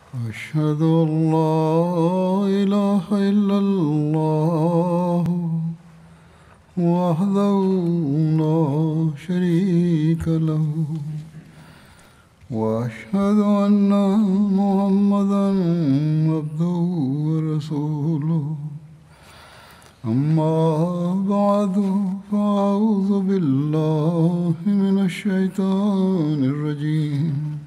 أشهد أن لا إله إلا الله وحده لا شريك له وأشهد أن محمدا عبده ورسوله أما بعد فأعوذ بالله من الشيطان الرجيم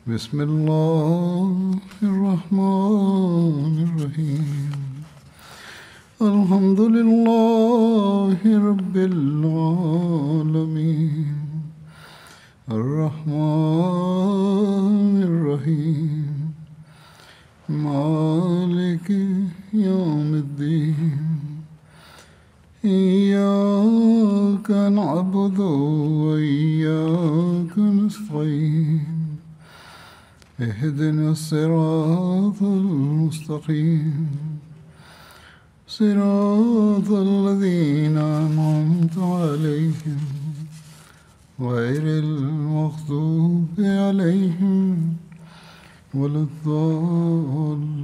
بسم الله الرحمن الرحيم الحمد لله رب العالمين الرحمن الرحيم مالك يوم الدين إياك نعبد وإياك نستعين اهدنا الصراط المستقيم صراط الذين أنعمت عليهم غير المغضوب عليهم ولا الضالين.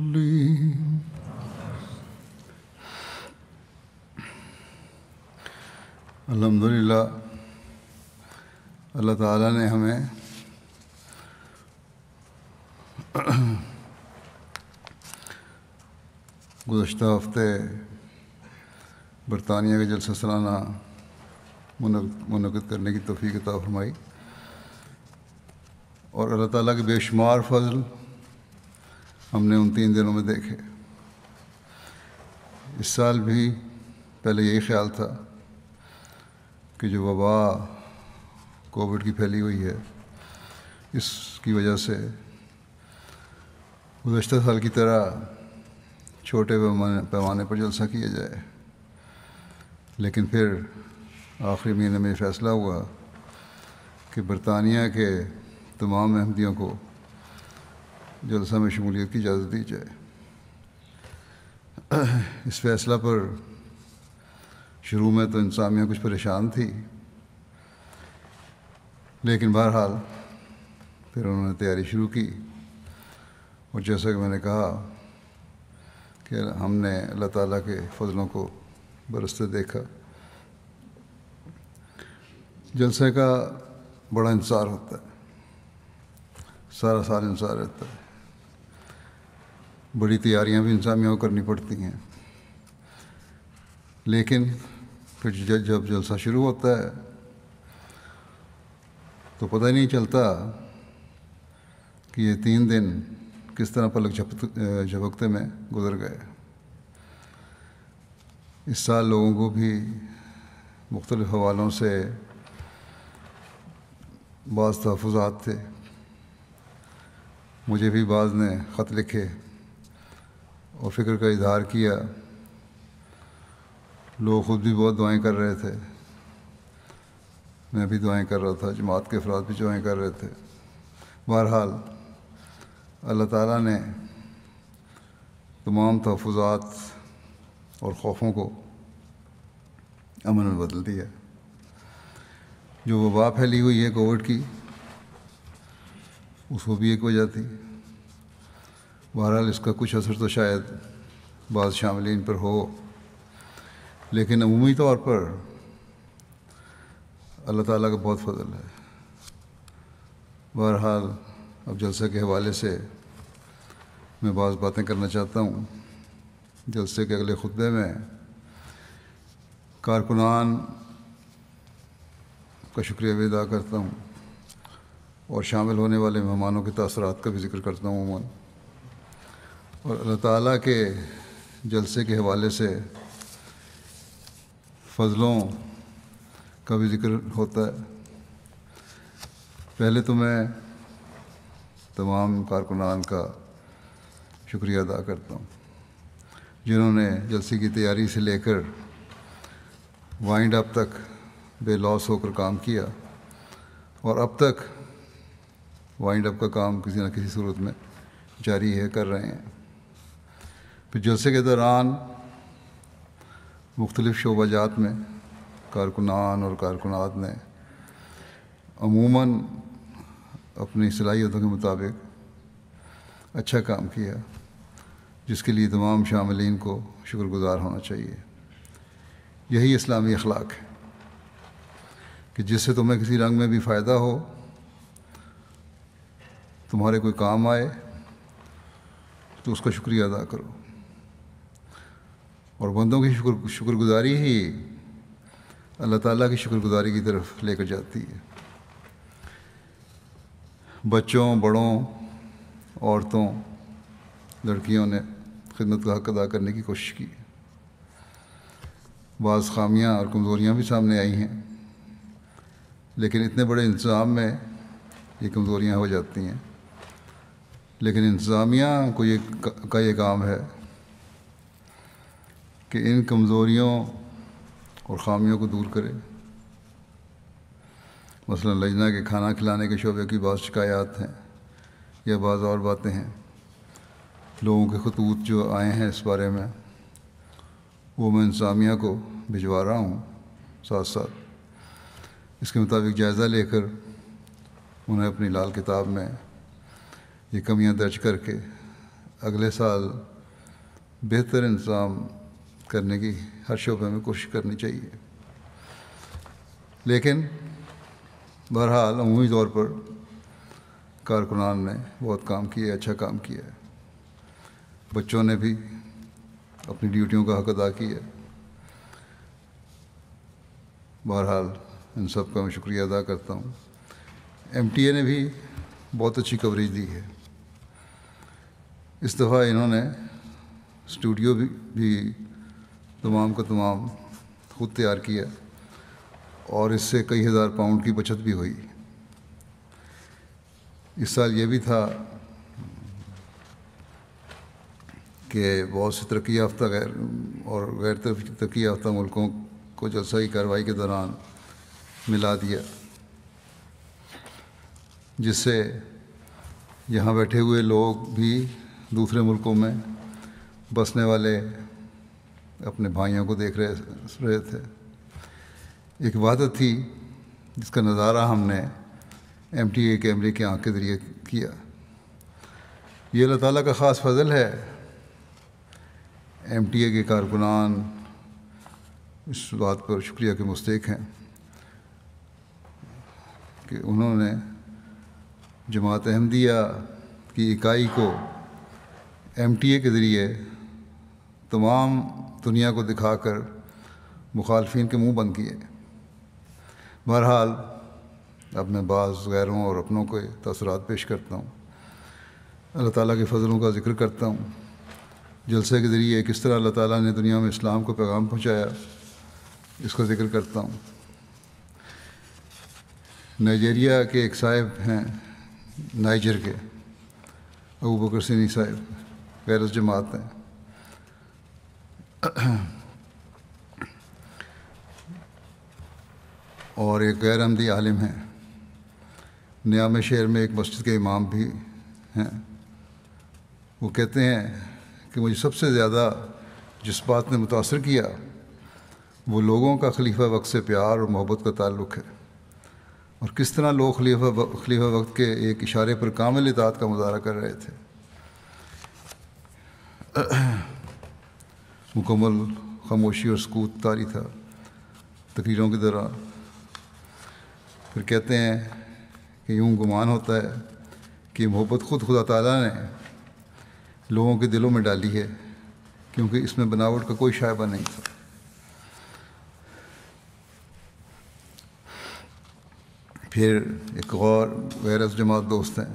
الحمدللہ اللہ تعالیٰ نے ہمیں گزشتہ ہفتے برطانیہ کا جلسہ سالانہ منعقد کرنے کی توفیق عطا فرمائی، اور اللہ تعالیٰ کے بے شمار فضل ہم نے ان 3 دنوں میں دیکھے۔ اس سال بھی پہلے یہی خیال تھا کہ جو وبا کووڈ کی پھیلی ہوئی ہے، اس کی وجہ سے گزشتہ سال کی طرح چھوٹے پیمانے پر جلسہ کیا جائے، لیکن پھر آخری مہینے میں یہ فیصلہ ہوا کہ برطانیہ کے تمام احمدیوں کو جلسہ میں شمولیت کی اجازت دی جائے۔ اس فیصلہ پر شروع میں تو انتظامیہ کچھ پریشان تھی، لیکن بہرحال پھر انہوں نے تیاری شروع کی، اور جیسا کہ میں نے کہا کہ ہم نے اللہ تعالیٰ کے فضلوں کو برستے دیکھا۔ جلسے کا بڑا انتظار ہوتا ہے، سارا سال انتظار رہتا ہے، بڑی تیاریاں بھی انتظامیہ کو کرنی پڑتی ہیں، لیکن پھر جب جلسہ شروع ہوتا ہے تو پتہ ہی نہیں چلتا کہ یہ 3 دن کس طرح پلک جھپکتے میں گزر گئے۔ اس سال لوگوں کو بھی مختلف حوالوں سے بعض تحفظات تھے، مجھے بھی بعض نے خط لکھے اور فکر کا اظہار کیا، لوگ خود بھی بہت دعائیں کر رہے تھے، میں بھی دعائیں کر رہا تھا، جماعت کے افراد بھی دعائیں کر رہے تھے۔ بہرحال اللہ تعالیٰ نے تمام تحفظات اور خوفوں کو امن میں بدل دیا۔ جو وبا پھیلی ہوئی ہے کووڈ کی، اس کو بھی ایک وجہ تھی۔ بہرحال اس کا کچھ اثر تو شاید بعض شاملین پر ہو، لیکن عمومی طور پر اللہ تعالیٰ کا بہت فضل ہے۔ بہرحال اب جلسے کے حوالے سے میں بعض باتیں کرنا چاہتا ہوں۔ جلسے کے اگلے خطبے میں کارکنان کا شکریہ بھی ادا کرتا ہوں، اور شامل ہونے والے مہمانوں کے تاثرات کا بھی ذکر کرتا ہوں عموماً، اور اللہ تعالیٰ کے جلسے کے حوالے سے فضلوں کا بھی ذکر ہوتا ہے۔ پہلے تو میں تمام کارکنان کا شکریہ ادا کرتا ہوں جنہوں نے جلسے کی تیاری سے لے کر وائنڈ اپ تک بے لوس ہو کر کام کیا، اور اب تک وائنڈ اپ کا کام کسی نہ کسی صورت میں جاری ہے، کر رہے ہیں۔ پھر جلسے کے دوران مختلف شعبہ جات میں کارکنان اور کارکنات نے عموماً اپنی صلاحیتوں کے مطابق اچھا کام کیا جس کے لیے تمام شاملین کو شکر گزار ہونا چاہیے۔ یہی اسلامی اخلاق ہے کہ جس سے تمہیں کسی رنگ میں بھی فائدہ ہو، تمہارے کوئی کام آئے تو اس کا شکریہ ادا کرو، اور بندوں کی شکر گزاری ہی اللہ تعالیٰ کی شکر گزاری کی طرف لے کر جاتی ہے۔ بچوں، بڑوں، عورتوں، لڑکیوں نے خدمت کا حق ادا کرنے کی کوشش کی۔ بعض خامیاں اور کمزوریاں بھی سامنے آئی ہیں، لیکن اتنے بڑے انتظام میں یہ کمزوریاں ہو جاتی ہیں، لیکن انتظامیہ کا یہ کام ہے کہ ان کمزوریوں اور خامیوں کو دور کرے۔ مثلا لجنہ کے کھانا کھلانے کے شعبے کی بعض شکایات ہیں یا بعض اور باتیں ہیں، لوگوں کے خطوط جو آئے ہیں اس بارے میں، وہ میں انتظامیہ کو بھجوا رہا ہوں۔ ساتھ ساتھ اس کے مطابق جائزہ لے کر انہیں اپنی لال کتاب میں یہ کمیاں درج کر کے اگلے سال بہتر انتظام کرنے کی ہر شعبے میں کوشش کرنی چاہیے۔ لیکن بہرحال عمومی طور پر کارکنان نے بہت کام کیا، اچھا کام کیا ہے۔ بچوں نے بھی اپنی ڈیوٹیوں کا حق ادا کیا۔ بہرحال ان سب کا میں شکریہ ادا کرتا ہوں۔ ایم ٹی اے نے بھی بہت اچھی کوریج دی ہے۔ اس دفعہ انہوں نے اسٹوڈیو بھی تمام کا تمام خود تیار کیا، اور اس سے کئی ہزار پاؤنڈ کی بچت بھی ہوئی۔ اس سال یہ بھی تھا کہ بہت سے ترقی یافتہ غیر ترقی یافتہ ملکوں کو جلسہ کی کارروائی کے دوران ملا دیا، جس سے یہاں بیٹھے ہوئے لوگ بھی دوسرے ملکوں میں بسنے والے اپنے بھائیوں کو دیکھ رہے تھے۔ ایک وحدت تھی جس کا نظارہ ہم نے ایم ٹی اے کیمرے کی آنکھ کے ذریعے کیا۔ یہ اللہ تعالیٰ کا خاص فضل ہے۔ ایم ٹی اے کے کارکنان اس بات پر شکریہ کے مستحق ہیں کہ انہوں نے جماعت احمدیہ کی اکائی کو ایم ٹی اے کے ذریعے تمام دنیا کو دکھا کر مخالفین کے منہ بند کیے۔ بہرحال اب میں بعض غیروں اور اپنوں کو تاثرات پیش کرتا ہوں، اللہ تعالیٰ کے فضلوں کا ذکر کرتا ہوں، جلسے کے ذریعے کس طرح اللہ تعالیٰ نے دنیا میں اسلام کو پیغام پہنچایا، اس کا ذکر کرتا ہوں۔ نائجیریا کے ایک صاحب ہیں، نائجر کے ابوبکر سینی صاحب، غیر جماعت ہیں۔ اور ایک غیر احمدی عالم ہیں، نیام شہر میں ایک مسجد کے امام بھی ہیں۔ وہ کہتے ہیں کہ مجھے سب سے زیادہ جس بات نے متاثر کیا وہ لوگوں کا خلیفہ وقت سے پیار اور محبت کا تعلق ہے، اور کس طرح لوگ خلیفہ وقت کے ایک اشارے پر کامل اطاعت کا مظاہرہ کر رہے تھے۔ مکمل خاموشی اور سکوت طاری تھا تقریروں کے دوران۔ پھر کہتے ہیں کہ یوں گمان ہوتا ہے کہ محبت خود خدا تعالیٰ نے لوگوں کے دلوں میں ڈالی ہے، کیونکہ اس میں بناوٹ کا کوئی شائبہ نہیں تھا۔ پھر ایک غیر جماعت دوست ہیں،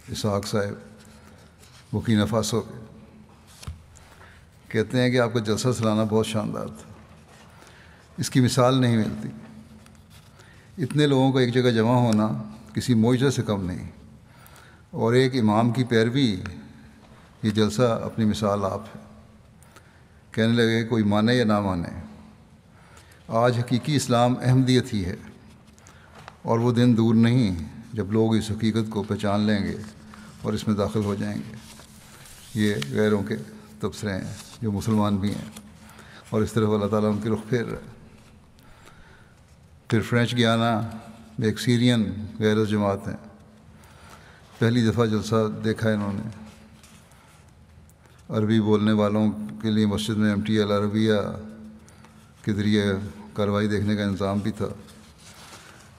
اسحاق صاحب، بورکینا فاسو کے، کہتے ہیں کہ آپ کا جلسہ سالانہ بہت شاندار تھا، اس کی مثال نہیں ملتی۔ اتنے لوگوں کا ایک جگہ جمع ہونا کسی معجزے سے کم نہیں، اور ایک امام کی پیروی، یہ جلسہ اپنی مثال آپ ہے۔ کہنے لگے کوئی مانے یا نہ مانے، آج حقیقی اسلام احمدیت ہی ہے، اور وہ دن دور نہیں جب لوگ اس حقیقت کو پہچان لیں گے اور اس میں داخل ہو جائیں گے۔ یہ غیروں کے تبصرے ہیں جو مسلمان بھی ہیں، اور اس طرف اللہ تعالیٰ ان کے رخ پھیر رہا ہے۔ پھر فرینچ گیانا میں ایک سیرین غیر جماعت ہیں، پہلی دفعہ جلسہ دیکھا انہوں نے، عربی بولنے والوں کے لیے مسجد میں MT العربیہ کے ذریعے کارروائی دیکھنے کا انتظام بھی تھا۔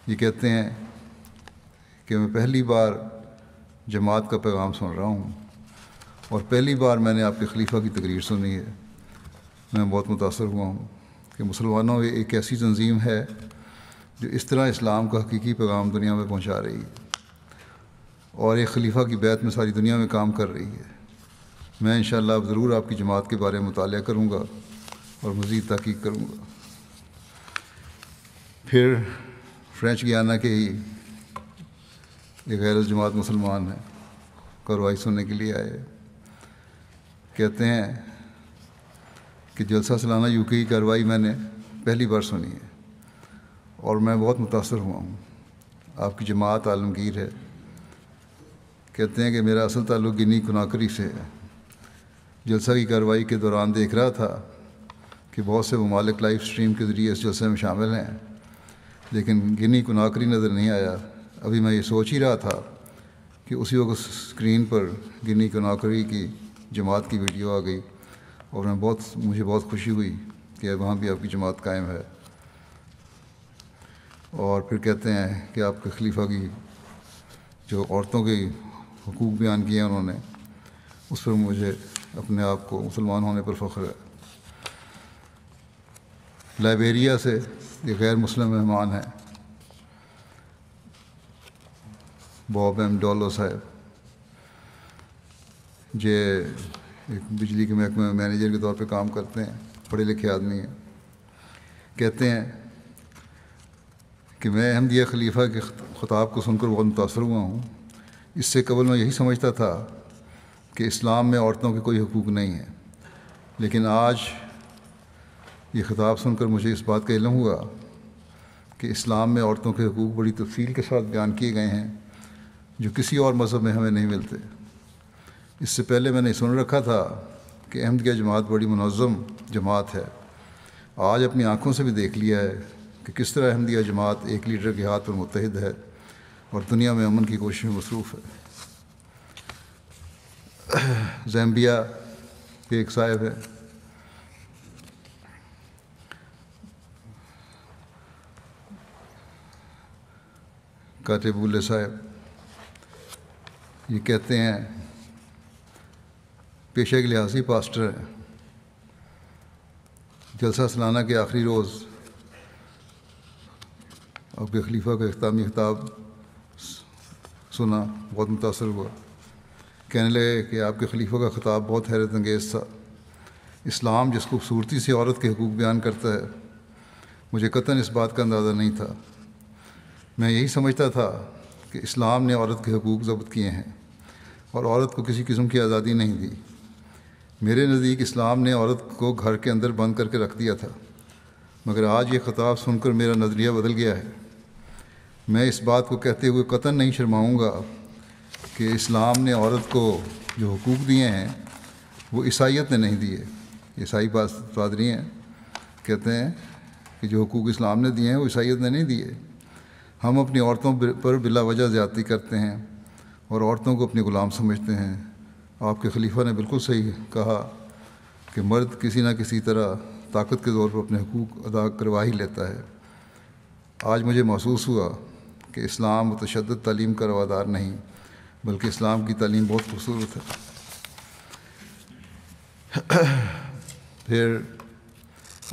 یہ کہتے ہیں کہ میں پہلی بار جماعت کا پیغام سن رہا ہوں اور پہلی بار میں نے آپ کے خلیفہ کی تقریر سنی ہے۔ میں بہت متاثر ہوا ہوں کہ مسلمانوں میں ایک ایسی تنظیم ہے جو اس طرح اسلام کا حقیقی پیغام دنیا میں پہنچا رہی ہے اور ایک خلیفہ کی بیعت میں ساری دنیا میں کام کر رہی ہے۔ میں انشاءاللہ اب ضرور آپ کی جماعت کے بارے میں مطالعہ کروں گا اور مزید تحقیق کروں گا۔ پھر فرینچ گیانا کے ہی ایک غیر جماعت مسلمان ہیں، کارروائی سننے کے لیے آئے، کہتے ہیں کہ جلسہ سالانہ UK کی کارروائی میں نے پہلی بار سنی ہے اور میں بہت متاثر ہوا ہوں۔ آپ کی جماعت عالمگیر ہے۔ کہتے ہیں کہ میرا اصل تعلق گنی کناکری سے ہے۔ جلسہ کی کارروائی کے دوران دیکھ رہا تھا کہ بہت سے ممالک لائیو سٹریم کے ذریعے اس جلسے میں شامل ہیں، لیکن گنی کناکری نظر نہیں آیا۔ ابھی میں یہ سوچ ہی رہا تھا کہ اسی وقت اسکرین پر گنی کناکری کی جماعت کی ویڈیو آ گئی اور مجھے بہت خوشی ہوئی کہ وہاں بھی آپ کی جماعت قائم ہے۔ اور پھر کہتے ہیں کہ آپ کے خلیفہ کی جو عورتوں کے حقوق بیان کیے ہیں انہوں نے، اس پر مجھے اپنے آپ کو مسلمان ہونے پر فخر ہے۔ لائبیریا سے ایک غیر مسلم مہمان ہیں، باب M ڈولو صاحب، جو ایک بجلی کے محکمے میں مینیجر کے طور پہ کام کرتے ہیں، پڑھے لکھے آدمی ہیں۔ کہتے ہیں کہ میں احمدیہ خلیفہ کے خطاب کو سن کر بہت متاثر ہوا ہوں۔ اس سے قبل میں یہی سمجھتا تھا کہ اسلام میں عورتوں کے کوئی حقوق نہیں ہیں، لیکن آج یہ خطاب سن کر مجھے اس بات کا علم ہوا کہ اسلام میں عورتوں کے حقوق بڑی تفصیل کے ساتھ بیان کیے گئے ہیں جو کسی اور مذہب میں ہمیں نہیں ملتے۔ اس سے پہلے میں نے سن رکھا تھا کہ احمدیہ جماعت بڑی منظم جماعت ہے۔ آج اپنی آنکھوں سے بھی دیکھ لیا ہے کہ کس طرح احمدیہ جماعت ایک لیڈر کے ہاتھ پر متحد ہے اور دنیا میں امن کی کوشش میں مصروف ہے۔ زیمبیا کے ایک صاحب ہے، کاتبولے صاحب، یہ کہتے ہیں پیشہ کے لحاظ سے پاسٹر ہیں۔ جلسہ سالانہ کے آخری روز آپ کے خلیفہ کا اختتامی خطاب سنا، بہت متاثر ہوا۔ کہنے لگے کہ آپ کے خلیفہ کا خطاب بہت حیرت انگیز تھا۔ اسلام جس خوبصورتی سے عورت کے حقوق بیان کرتا ہے، مجھے قطعاً اس بات کا اندازہ نہیں تھا۔ میں یہی سمجھتا تھا کہ اسلام نے عورت کے حقوق ضبط کیے ہیں اور عورت کو کسی قسم کی آزادی نہیں دی۔ میرے نزدیک اسلام نے عورت کو گھر کے اندر بند کر کے رکھ دیا تھا، مگر آج یہ خطاب سن کر میرا نظریہ بدل گیا ہے۔ میں اس بات کو کہتے ہوئے قطعاً نہیں شرماؤں گا کہ اسلام نے عورت کو جو حقوق دیے ہیں وہ عیسائیت نے نہیں دیے۔ عیسائی پادری ہیں، کہتے ہیں کہ جو حقوق اسلام نے دیے ہیں وہ عیسائیت نے نہیں دیے۔ ہم اپنی عورتوں پر بلا وجہ زیادتی کرتے ہیں اور عورتوں کو اپنے غلام سمجھتے ہیں۔ آپ کے خلیفہ نے بالکل صحیح کہا کہ مرد کسی نہ کسی طرح طاقت کے زور پر اپنے حقوق ادا کروا ہی لیتا ہے۔ آج مجھے محسوس ہوا کہ اسلام متشدد تعلیم کا روادار نہیں، بلکہ اسلام کی تعلیم بہت خوبصورت ہے۔ پھر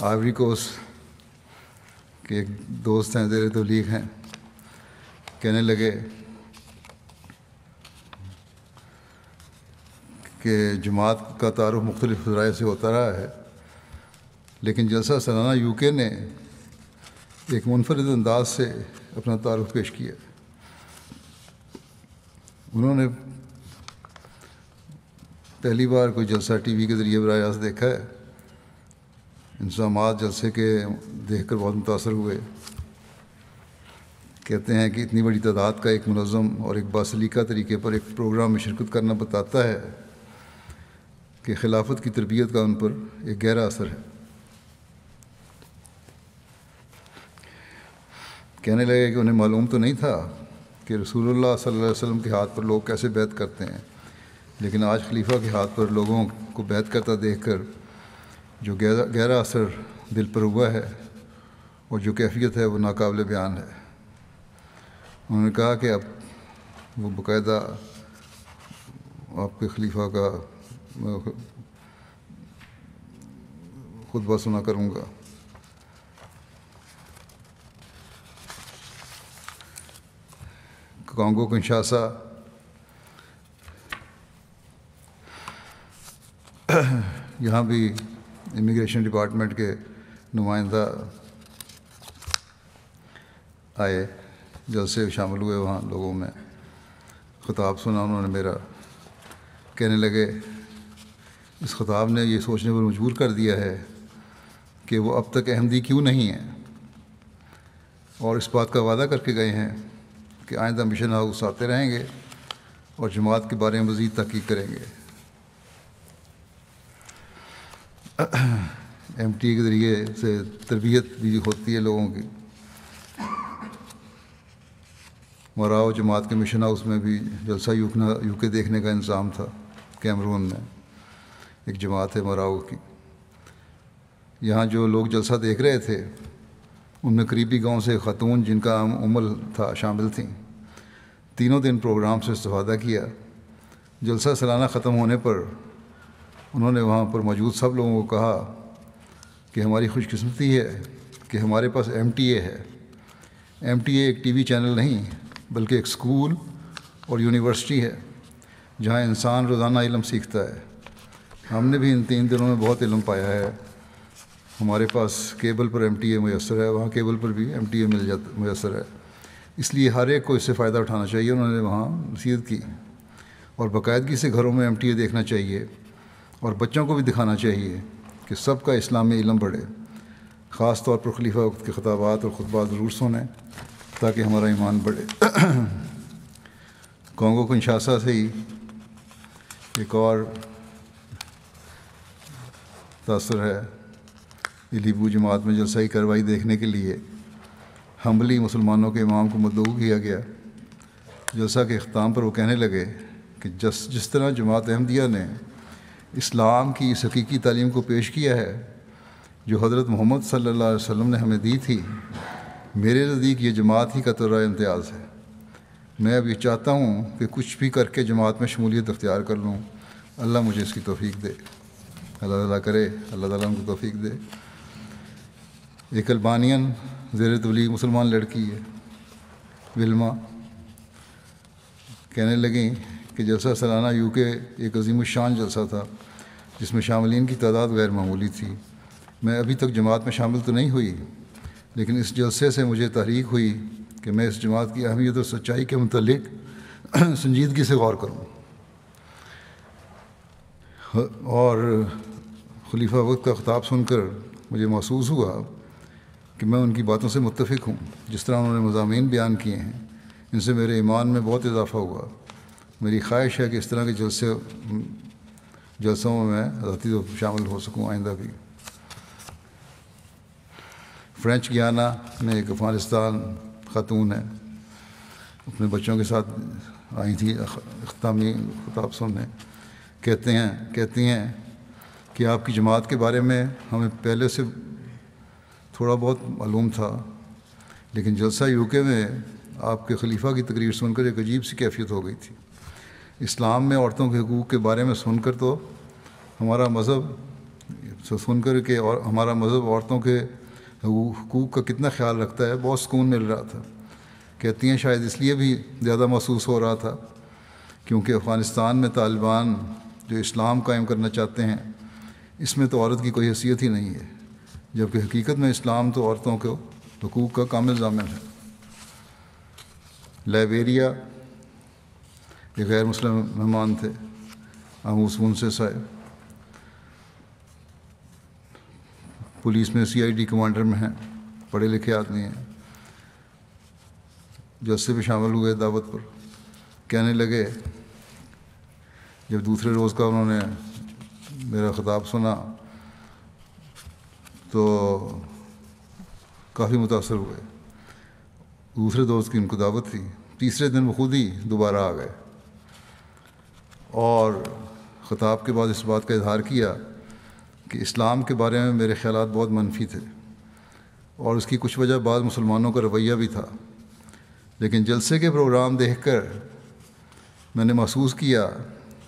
آئیوری کوسٹ کے ایک دوست ہیں، زیر تبلیغ ہیں، کہنے لگے کہ جماعت کا تعارف مختلف ذرائع سے ہوتا رہا ہے، لیکن جلسہ سالانہ UK نے ایک منفرد انداز سے اپنا تعارف پیش کیا۔ انہوں نے پہلی بار کوئی جلسہ TV کے ذریعے براہ راست دیکھا ہے۔ انتظامات جلسے کے دیکھ کر بہت متاثر ہوئے۔ کہتے ہیں کہ اتنی بڑی تعداد کا ایک منظم اور ایک باسلیقہ طریقے پر ایک پروگرام میں شرکت کرنا بتاتا ہے کہ خلافت کی تربیت کا ان پر ایک گہرا اثر ہے۔ کہنے لگے کہ انہیں معلوم تو نہیں تھا کہ رسول اللہ صلی اللہ علیہ وسلم کے ہاتھ پر لوگ کیسے بیعت کرتے ہیں، لیکن آج خلیفہ کے ہاتھ پر لوگوں کو بیعت کرتا دیکھ کر جو گہرا اثر دل پر ہوا ہے اور جو کیفیت ہے وہ ناقابل بیان ہے۔ انہوں نے کہا کہ اب وہ باقاعدہ آپ کے خلیفہ کا خطبہ سنا کروں گا۔ کانگو کنشاسا یہاں بھی امیگریشن ڈپارٹمنٹ کے نمائندہ آئے، جلسے شامل ہوئے، وہاں لوگوں میں خطاب سنا انہوں نے میرا۔ کہنے لگے اس خطاب نے یہ سوچنے پر مجبور کر دیا ہے کہ وہ اب تک احمدی کیوں نہیں ہیں، اور اس بات کا وعدہ کر کے گئے ہیں کہ آئندہ مشن ہاؤس آتے رہیں گے اور جماعت کے بارے میں مزید تحقیق کریں گے۔ ایم ٹی اے کے ذریعے سے تربیت بھی ہوتی ہے لوگوں کی۔ مراؤ جماعت کے مشن ہاؤس میں بھی جلسہ یو کے دیکھنے کا انتظام تھا۔ کیمرون میں ایک جماعت ہے مراؤ کی، یہاں جو لوگ جلسہ دیکھ رہے تھے ان میں قریبی گاؤں سے خاتون جن کا نام امل تھا شامل تھیں۔ تینوں دن پروگرام سے استفادہ کیا۔ جلسہ سالانہ ختم ہونے پر انہوں نے وہاں پر موجود سب لوگوں کو کہا کہ ہماری خوش قسمتی ہے کہ ہمارے پاس ایم ٹی اے ہے۔ ایم ٹی اے ایک ٹی وی چینل نہیں بلکہ ایک اسکول اور یونیورسٹی ہے جہاں انسان روزانہ علم سیکھتا ہے۔ ہم نے بھی ان 3 دنوں میں بہت علم پایا ہے۔ ہمارے پاس کیبل پر ایم ٹی اے میسر ہے، وہاں کیبل پر بھی ایم ٹی اے میسر ہے، اس لیے ہر ایک کو اس سے فائدہ اٹھانا چاہیے۔ انہوں نے وہاں نصیحت کی، اور باقاعدگی سے گھروں میں ایم ٹی اے دیکھنا چاہیے اور بچوں کو بھی دکھانا چاہیے کہ سب کا اسلامی علم بڑھے۔ خاص طور پر خلیفہ وقت کے خطابات اور خطبات ضرور سنیں تاکہ ہمارا ایمان بڑھے۔ کانگو کنشاسا سے ہی ایک اور تاثر ہے۔ الیبو جماعت میں جلسہ کارروائی دیکھنے کے لیے حنبلی مسلمانوں کے امام کو مدعو کیا گیا۔ جلسہ کے اختتام پر وہ کہنے لگے کہ جس طرح جماعت احمدیہ نے اسلام کی اس حقیقی تعلیم کو پیش کیا ہے جو حضرت محمد صلی اللہ علیہ وسلم نے ہمیں دی تھی، میرے نزدیک یہ جماعت ہی کا طرح امتیاز ہے۔ میں اب یہ چاہتا ہوں کہ کچھ بھی کر کے جماعت میں شمولیت اختیار کر لوں۔ اللہ مجھے اس کی توفیق دے۔ اللہ تعالیٰ کرے اللہ تعالیٰ ان کو توفیق دے۔ ایک البانین زیر تبلیغ مسلمان لڑکی ہے، ولما، کہنے لگیں کہ جلسہ سالانہ یو کے ایک عظیم الشان جلسہ تھا جس میں شاملین کی تعداد غیر معمولی تھی۔ میں ابھی تک جماعت میں شامل تو نہیں ہوئی، لیکن اس جلسے سے مجھے تحریک ہوئی کہ میں اس جماعت کی اہمیت اور سچائی کے متعلق سنجیدگی سے غور کروں، اور خلیفہ وقت کا خطاب سن کر مجھے محسوس ہوا کہ میں ان کی باتوں سے متفق ہوں۔ جس طرح انہوں نے مضامین بیان کیے ہیں ان سے میرے ایمان میں بہت اضافہ ہوا۔ میری خواہش ہے کہ اس طرح کے جلسوں میں ذاتی طور پر شامل ہو سکوں آئندہ بھی۔ فرینچ گیانا میں ایک افغانستان خاتون ہے، اپنے بچوں کے ساتھ آئی تھی اختتامی خطاب سننے۔ کہتی ہیں کہ آپ کی جماعت کے بارے میں ہمیں پہلے سے تھوڑا بہت معلوم تھا، لیکن جلسہ یو کے میں آپ کے خلیفہ کی تقریر سن کر ایک عجیب سی کیفیت ہو گئی تھی۔ اسلام میں عورتوں کے حقوق کے بارے میں سن کر تو ہمارا مذہب عورتوں کے حقوق کا کتنا خیال رکھتا ہے، بہت سکون مل رہا تھا۔ کہتی ہیں شاید اس لیے بھی زیادہ محسوس ہو رہا تھا کیونکہ افغانستان میں طالبان جو اسلام قائم کرنا چاہتے ہیں اس میں تو عورت کی کوئی حیثیت ہی نہیں ہے، جبکہ حقیقت میں اسلام تو عورتوں کے حقوق کا کامل ضامن ہے۔ لائبیریا یہ غیر مسلم مہمان تھے، آموس منصف صاحب، پولیس میں سی آئی ڈی کمانڈر میں ہیں، پڑھے لکھے آدمی ہیں۔ جلسے بھی شامل ہوئے دعوت پر۔ کہنے لگے جب دوسرے روز کا انہوں نے میرا خطاب سنا تو کافی متاثر ہوئے۔ دوسرے دوست کی ان کو دعوت تھی، تیسرے دن وہ خود ہی دوبارہ آ گئے اور خطاب کے بعد اس بات کا اظہار کیا کہ اسلام کے بارے میں میرے خیالات بہت منفی تھے اور اس کی کچھ وجہ بعض مسلمانوں کا رویہ بھی تھا، لیکن جلسے کے پروگرام دیکھ کر میں نے محسوس کیا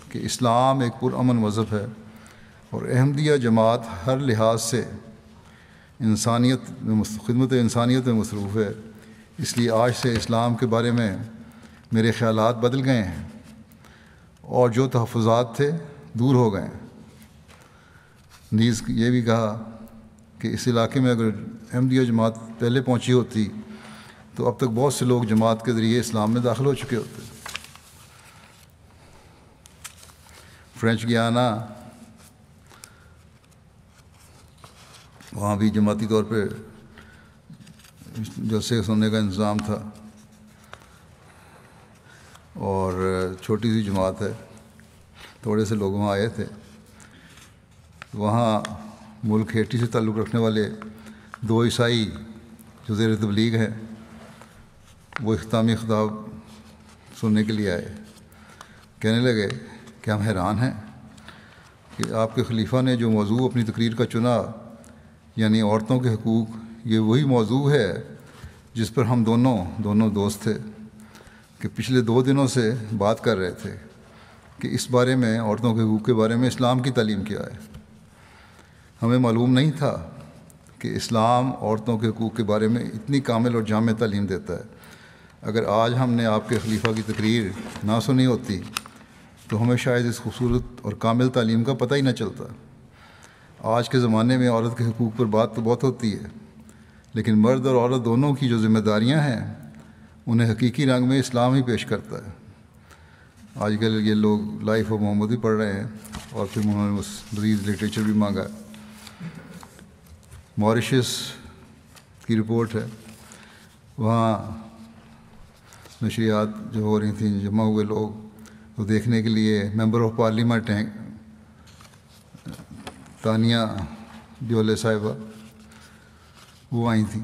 کہ اسلام ایک پرامن مذہب ہے اور احمدیہ جماعت ہر لحاظ سے خدمت انسانیت میں مصروف ہے۔ اس لیے آج سے اسلام کے بارے میں میرے خیالات بدل گئے ہیں اور جو تحفظات تھے دور ہو گئے ہیں۔ نیز یہ بھی کہا کہ اس علاقے میں اگر احمدیہ جماعت پہلے پہنچی ہوتی تو اب تک بہت سے لوگ جماعت کے ذریعے اسلام میں داخل ہو چکے ہوتے۔ فرینچ گیانا، وہاں بھی جماعتی طور پہ جلسے سننے کا انتظام تھا اور چھوٹی سی جماعت ہے، تھوڑے سے لوگ وہاں آئے تھے۔ وہاں ملک ہیٹی سے تعلق رکھنے والے 2 عیسائی جو زیر تبلیغ ہیں وہ اختتامی خطاب سننے کے لیے آئے۔ کہنے لگے کہ ہم حیران ہیں کہ آپ کے خلیفہ نے جو موضوع اپنی تقریر کا چنا، یعنی عورتوں کے حقوق، یہ وہی موضوع ہے جس پر ہم دونوں دوست تھے کہ پچھلے 2 دنوں سے بات کر رہے تھے کہ اس بارے میں، عورتوں کے حقوق کے بارے میں اسلام کی تعلیم کیا ہے۔ ہمیں معلوم نہیں تھا کہ اسلام عورتوں کے حقوق کے بارے میں اتنی کامل اور جامع تعلیم دیتا ہے۔ اگر آج ہم نے آپ کے خلیفہ کی تقریر نہ سنی ہوتی تو ہمیں شاید اس خوبصورت اور کامل تعلیم کا پتہ ہی نہ چلتا۔ آج کے زمانے میں عورت کے حقوق پر بات تو بہت ہوتی ہے، لیکن مرد اور عورت دونوں کی جو ذمہ داریاں ہیں انہیں حقیقی رنگ میں اسلام ہی پیش کرتا ہے۔ آج کل یہ لوگ لائف آف محمد بھی پڑھ رہے ہیں اور پھر انہوں نے مزید لٹریچر بھی مانگا ہے۔ ماریشس کی رپورٹ ہے، وہاں نشریات جو ہو رہی تھیں، جمع ہوئے لوگ تو دیکھنے کے لیے ممبر آف پارلیمنٹ ہیں تانیہ ڈیولے صاحبہ، وہ آئی تھیں،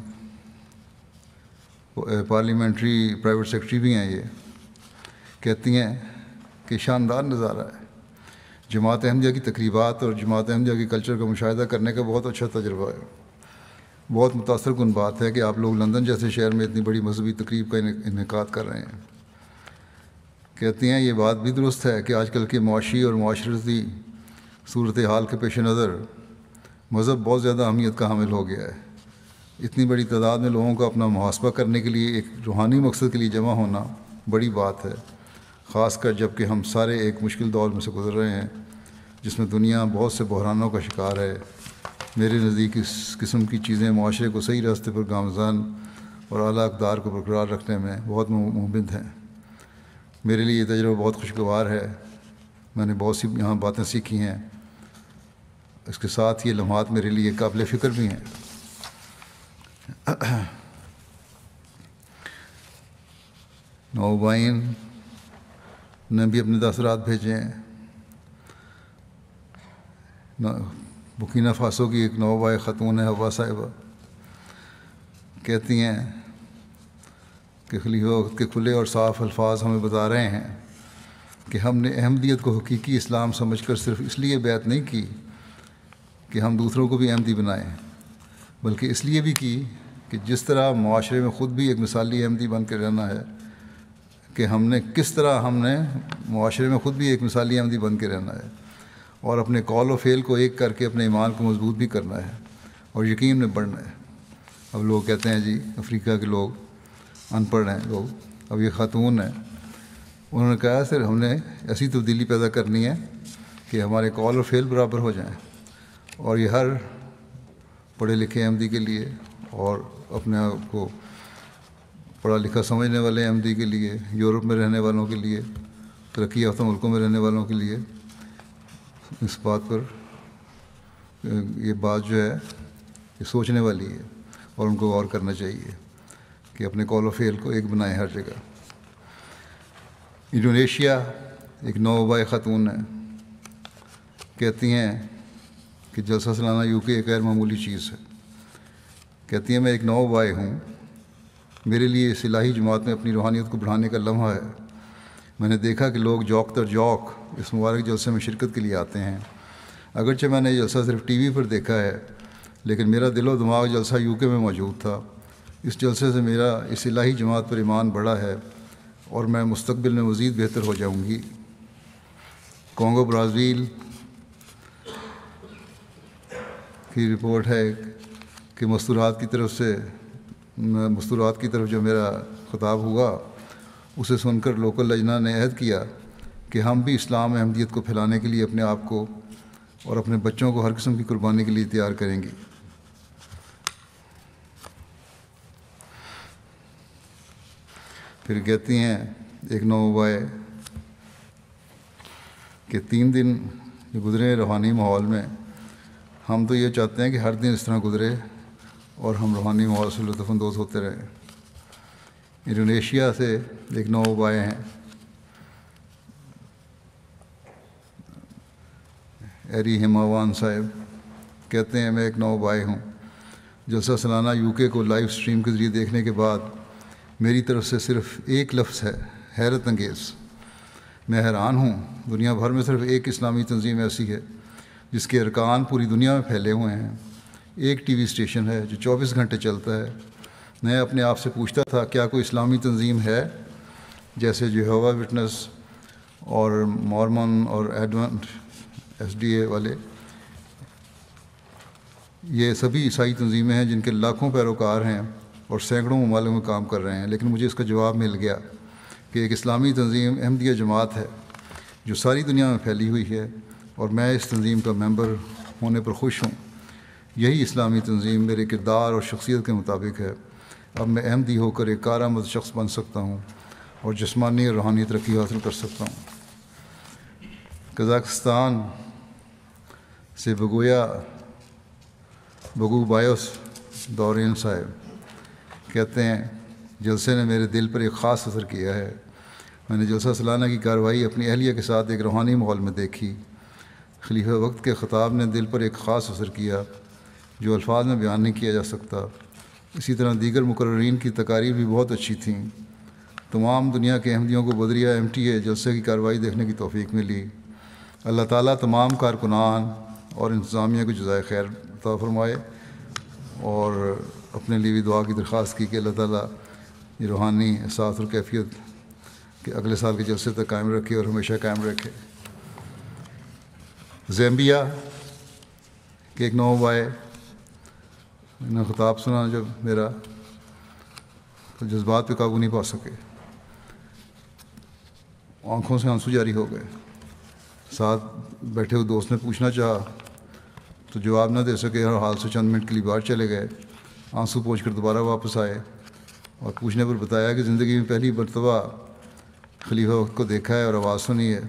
پارلیمنٹری پرائیویٹ سیکرٹری بھی ہیں۔ یہ کہتی ہیں کہ شاندار نظارہ ہے، جماعت احمدیہ کی تقریبات اور جماعت احمدیہ کی کلچر کا مشاہدہ کرنے کا بہت اچھا تجربہ ہے۔ بہت متاثر کن بات ہے کہ آپ لوگ لندن جیسے شہر میں اتنی بڑی مذہبی تقریب کا انعقاد کر رہے ہیں۔ کہتی ہیں یہ بات بھی درست ہے کہ آج کل کے معاشی اور معاشرتی صورتحال کے پیش نظر مذہب بہت زیادہ اہمیت کا حامل ہو گیا ہے۔ اتنی بڑی تعداد میں لوگوں کا اپنا محاسبہ کرنے کے لیے ایک روحانی مقصد کے لیے جمع ہونا بڑی بات ہے، خاص کر جب کہ ہم سارے ایک مشکل دور میں سے گزر رہے ہیں جس میں دنیا بہت سے بحرانوں کا شکار ہے۔ میرے نزدیک اس قسم کی چیزیں معاشرے کو صحیح راستے پر گامزن اور اعلیٰ اقدار کو برقرار رکھنے میں بہت مفید ہیں۔ میرے لیے یہ تجربہ بہت خوشگوار ہے، میں نے بہت سی یہاں باتیں سیکھی ہیں، اس کے ساتھ یہ لمحات میرے لیے قابل فکر بھی ہیں۔ نوبائن نے بھی اپنے تاثرات بھیجے ہیں۔ بکینا فاسو کی ایک نوبائے خاتون ہے حوا صاحبہ، کہتی ہیں کہ خلیفہ وقت کے کھلے اور صاف الفاظ ہمیں بتا رہے ہیں کہ ہم نے احمدیت کو حقیقی اسلام سمجھ کر صرف اس لیے بیعت نہیں کی کہ ہم دوسروں کو بھی احمدی بنائیں، بلکہ اس لیے بھی کی کہ جس طرح معاشرے میں خود بھی ایک مثالی احمدی بن کے رہنا ہے، کہ کس طرح ہم نے معاشرے میں خود بھی ایک مثالی احمدی بن کے رہنا ہے اور اپنے قول و فعل کو ایک کر کے اپنے ایمان کو مضبوط بھی کرنا ہے اور یقین میں بڑھنا ہے۔ اب لوگ کہتے ہیں جی افریقہ کے لوگ ان پڑھ ہیں لوگ، اب یہ خاتون ہیں، انہوں نے کہا سر ہم نے ایسی تبدیلی پیدا کرنی ہے کہ ہمارے قول و فعل برابر ہو جائیں، اور یہ ہر پڑھے لکھے احمدی کے لیے اور اپنے آپ کو پڑھا لکھا سمجھنے والے احمدی کے لیے، یورپ میں رہنے والوں کے لیے، ترقی یافتہ ملکوں میں رہنے والوں کے لیے اس بات پر یہ بات جو ہے یہ سوچنے والی ہے اور ان کو غور کرنا چاہیے کہ اپنے قول و فعل کو ایک بنائیں ہر جگہ۔ انڈونیشیا ایک نوبائے خاتون ہے، کہتی ہیں کہ جلسہ سالانہ UK ایک غیر معمولی چیز ہے۔ کہتی ہیں میں ایک نوبائے ہوں، میرے لیے اس الہی جماعت میں اپنی روحانیت کو بڑھانے کا لمحہ ہے۔ میں نے دیکھا کہ لوگ جوک در جوک اس مبارک جلسے میں شرکت کے لیے آتے ہیں۔ اگرچہ میں نے یہ جلسہ صرف ٹی وی پر دیکھا ہے، لیکن میرا دل و دماغ جلسہ UK میں موجود تھا۔ اس جلسے سے میرا اس الہی جماعت پر ایمان بڑھا ہے اور میں مستقبل میں مزید بہتر ہو جاؤں گی۔ کانگو برازیل کی رپورٹ ہے کہ مستورات کی طرف جو میرا خطاب ہوا اسے سن کر لوکل لجنہ نے عہد کیا کہ ہم بھی اسلام احمدیت کو پھیلانے کے لیے اپنے آپ کو اور اپنے بچوں کو ہر قسم کی قربانی کے لیے تیار کریں گے۔ پھر کہتی ہیں ایک نوبائے کہ 3 دن جو گزرے روحانی ماحول میں، ہم تو یہ چاہتے ہیں کہ ہر دن اس طرح گزرے اور ہم روحانی ماحول سے لطف اندوز ہوتے رہیں۔ انڈونیشیا سے ایک نوبائے ہیں، ایری ہماوان صاحب، کہتے ہیں میں ایک نوبائے ہوں۔ جلسہ سالانہ UK کو لائیو سٹریم کے ذریعے دیکھنے کے بعد میری طرف سے صرف ایک لفظ ہے، حیرت انگیز۔ میں حیران ہوں، دنیا بھر میں صرف ایک اسلامی تنظیم ایسی ہے جس کے ارکان پوری دنیا میں پھیلے ہوئے ہیں۔ ایک ٹی وی اسٹیشن ہے جو 24 گھنٹے چلتا ہے۔ میں اپنے آپ سے پوچھتا تھا کیا کوئی اسلامی تنظیم ہے جیسے جیہووا وٹنس اور مورمن اور ایڈونٹ SDA والے؟ یہ سبھی عیسائی تنظیمیں ہیں جن کے لاکھوں پیروکار ہیں اور سینکڑوں ممالک میں کام کر رہے ہیں، لیکن مجھے اس کا جواب مل گیا کہ ایک اسلامی تنظیم احمدیہ جماعت ہے جو ساری دنیا میں پھیلی ہوئی ہے اور میں اس تنظیم کا ممبر ہونے پر خوش ہوں۔ یہی اسلامی تنظیم میرے کردار اور شخصیت کے مطابق ہے۔ اب میں احمدی ہو کر ایک کارآمد شخص بن سکتا ہوں اور جسمانی اور روحانی ترقی حاصل کر سکتا ہوں۔ قزاقستان سے بگو بایوس دورین صاحب کہتے ہیں جلسے نے میرے دل پر ایک خاص اثر کیا ہے۔ میں نے جلسہ سالانہ کی کارروائی اپنی اہلیہ کے ساتھ ایک روحانی ماحول میں دیکھی۔ خلیفہ وقت کے خطاب نے دل پر ایک خاص اثر کیا جو الفاظ میں بیان نہیں کیا جا سکتا۔ اسی طرح دیگر مقررین کی تقاریر بھی بہت اچھی تھیں۔ تمام دنیا کے احمدیوں کو بدریہ MTA جلسے کی کارروائی دیکھنے کی توفیق ملی۔ اللہ تعالیٰ تمام کارکنان اور انتظامیہ کو جزائے خیر عطا فرمائے، اور اپنے لیے بھی دعا کی درخواست کی کہ اللہ تعالیٰ یہ روحانی احساس اور کیفیت کہ اگلے سال کے جلسے تک قائم رکھے اور ہمیشہ قائم رکھے۔ زیمبیا کے ایک نوبائے نے خطاب سنا جب میرا، تو جذبات پہ قابو نہیں پا سکے، آنکھوں سے آنسو جاری ہو گئے۔ ساتھ بیٹھے ہوئے دوست نے پوچھنا چاہا تو جواب نہ دے سکے، ہر حال سے چند منٹ کے لیے باہر چلے گئے۔ آنسو پوچھ کر دوبارہ واپس آئے اور پوچھنے پر بتایا کہ زندگی میں پہلی مرتبہ خلیفہ وقت کو دیکھا ہے اور آواز سنی ہے،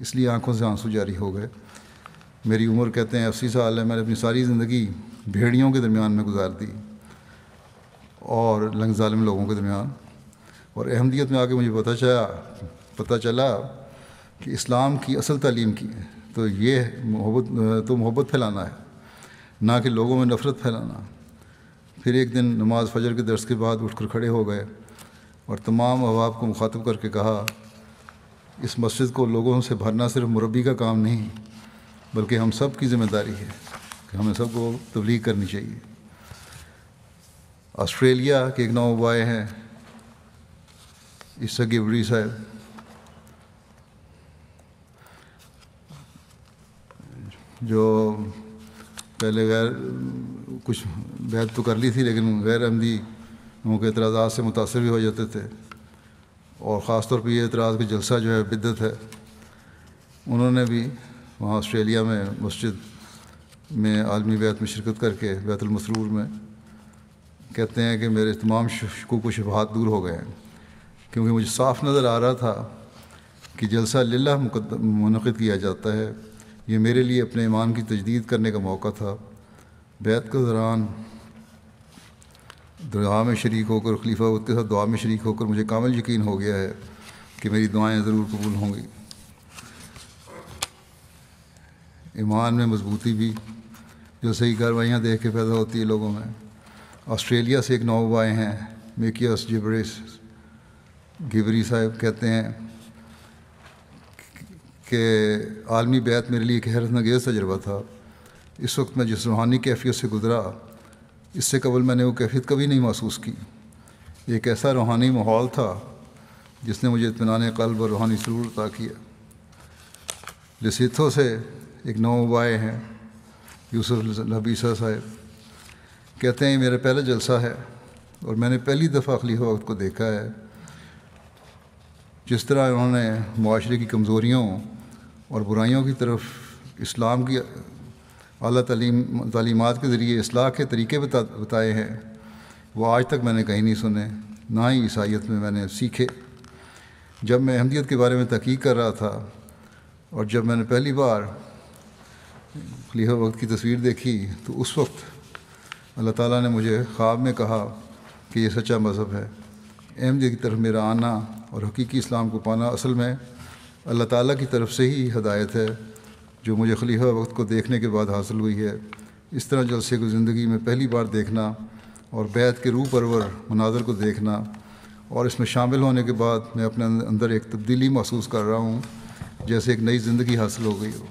اس لیے آنکھوں سے آنسو جاری ہو گئے۔ میری عمر کہتے ہیں 80 سال ہے۔ میں نے اپنی ساری زندگی بھیڑیوں کے درمیان میں گزار دی اور لنگ ظالم لوگوں کے درمیان، اور احمدیت میں آ کے مجھے پتہ چلا کہ اسلام کی اصل تعلیم کی ہے تو یہ محبت پھیلانا ہے، نہ کہ لوگوں میں نفرت پھیلانا۔ پھر ایک دن نماز فجر کے درس کے بعد اٹھ کر کھڑے ہو گئے اور تمام احباب کو مخاطب کر کے کہا اس مسجد کو لوگوں سے بھرنا صرف مربی کا کام نہیں بلکہ ہم سب کی ذمہ داری ہے کہ ہمیں سب کو تبلیغ کرنی چاہیے۔ آسٹریلیا کے ایک نوبائے ہیں عیسیٰ گبری صاحب، جو پہلے کچھ بیعت تو کر لی تھی لیکن غیر احمدی لوگوں کے اعتراضات سے متاثر بھی ہو جاتے تھے، اور خاص طور پہ یہ اعتراض کہ جلسہ جو ہے بدعت ہے۔ انہوں نے بھی وہاں آسٹریلیا میں مسجد میں عالمی بیعت میں شرکت کر کے بیت المسرور میں کہتے ہیں کہ میرے تمام شکوک و شبہات دور ہو گئے ہیں، کیونکہ مجھے صاف نظر آ رہا تھا کہ جلسہ للہ منعقد کیا جاتا ہے۔ یہ میرے لیے اپنے ایمان کی تجدید کرنے کا موقع تھا۔ بیعت کے دوران دعا میں شریک ہو کر، خلیفہ وقت کے ساتھ دعا میں شریک ہو کر مجھے کامل یقین ہو گیا ہے کہ میری دعائیں ضرور قبول ہوں گی۔ ایمان میں مضبوطی بھی جو صحیح کارروائیاں دیکھ کے پیدا ہوتی ہے لوگوں میں۔ آسٹریلیا سے ایک نوبائے ہیں میکیاس گبری صاحب، کہتے ہیں کہ عالمی بیعت میرے لیے ایک حیرت انگیز تجربہ تھا۔ اس وقت میں جس روحانی کیفیت سے گزرا، اس سے قبل میں نے وہ کیفیت کبھی نہیں محسوس کی۔ ایک ایسا روحانی ماحول تھا جس نے مجھے اطمینان قلب اور روحانی سرور عطا کیا۔ لسیتھو سے ایک نوآئے ہیں یوسف الحبیثہ صاحب، کہتے ہیں یہ میرا پہلا جلسہ ہے اور میں نے پہلی دفعہ خلیفہ وقت کو دیکھا ہے۔ جس طرح انہوں نے معاشرے کی کمزوریوں اور برائیوں کی طرف اسلام کی اعلیٰ تعلیمات کے ذریعے اصلاح کے طریقے بتائے ہیں، وہ آج تک میں نے کہیں نہیں سنے، نہ ہی عیسائیت میں نے سیکھے۔ جب میں احمدیت کے بارے میں تحقیق کر رہا تھا اور جب میں نے پہلی بار خلیفہ وقت کی تصویر دیکھی تو اس وقت اللہ تعالیٰ نے مجھے خواب میں کہا کہ یہ سچا مذہب ہے۔ احمدیت کی طرف میرا آنا اور حقیقی اسلام کو پانا اصل میں اللہ تعالیٰ کی طرف سے ہی ہدایت ہے جو مجھے خلیفہ وقت کو دیکھنے کے بعد حاصل ہوئی ہے۔ اس طرح جلسے کو زندگی میں پہلی بار دیکھنا اور بیعت کے روح پرور مناظر کو دیکھنا اور اس میں شامل ہونے کے بعد میں اپنے اندر ایک تبدیلی محسوس کر رہا ہوں، جیسے ایک نئی زندگی حاصل ہو گئی ہو۔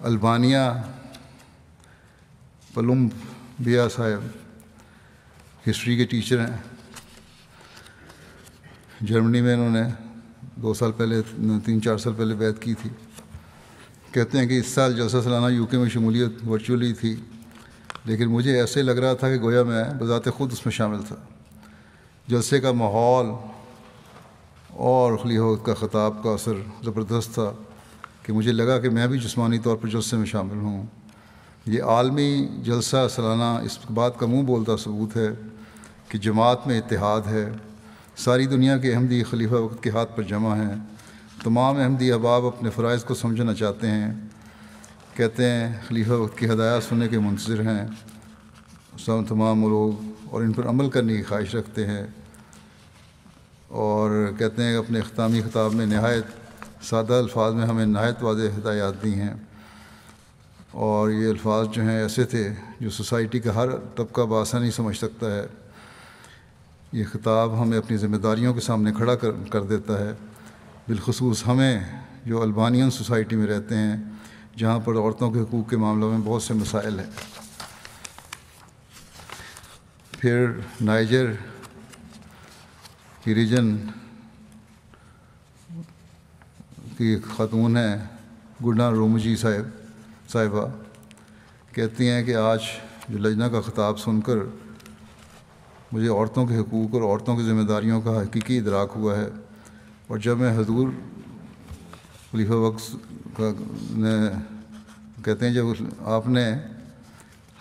البانیہ پلومبیا صاحب ہسٹری کے ٹیچر ہیں، جرمنی میں انہوں نے 2 سال پہلے 3-4 سال پہلے بیعت کی تھی۔ کہتے ہیں کہ اس سال جلسہ سالانہ یو کے میں شمولیت ورچولی تھی، لیکن مجھے ایسے لگ رہا تھا کہ گویا میں بذات خود اس میں شامل تھا۔ جلسے کا ماحول اور خلیفہ وقت کا خطاب کا اثر زبردست تھا کہ مجھے لگا کہ میں بھی جسمانی طور پر جلسے میں شامل ہوں۔ یہ عالمی جلسہ سالانہ اس بات کا منہ بولتا ثبوت ہے کہ جماعت میں اتحاد ہے۔ ساری دنیا کے احمدی خلیفہ وقت کے ہاتھ پر جمع ہیں۔ تمام احمدی احباب اپنے فرائض کو سمجھنا چاہتے ہیں، کہتے ہیں خلیفہ وقت کی ہدایات سننے کے منتظر ہیں تمام لوگ اور ان پر عمل کرنے کی خواہش رکھتے ہیں، اور کہتے ہیں کہ اپنے اختتامی خطاب میں نہایت سادہ الفاظ میں ہمیں نہایت واضح ہدایات دی ہیں، اور یہ الفاظ جو ہیں ایسے تھے جو سوسائٹی کا ہر طبقہ بآسانی سمجھ سکتا ہے۔ یہ خطاب ہمیں اپنی ذمہ داریوں کے سامنے کھڑا کر دیتا ہے، بالخصوص ہمیں جو البانین سوسائٹی میں رہتے ہیں جہاں پر عورتوں کے حقوق کے معاملوں میں بہت سے مسائل ہیں۔ پھر نائجر کی ریجن کی ایک خاتون ہیں گڈنا رومجی صاحبہ، کہتی ہیں کہ آج جو لجنہ کا خطاب سن کر مجھے عورتوں کے حقوق اور عورتوں کی ذمہ داریوں کا حقیقی ادراک ہوا ہے، اور جب میں حضور خلیفہ وقت نے کہتے ہیں جب آپ نے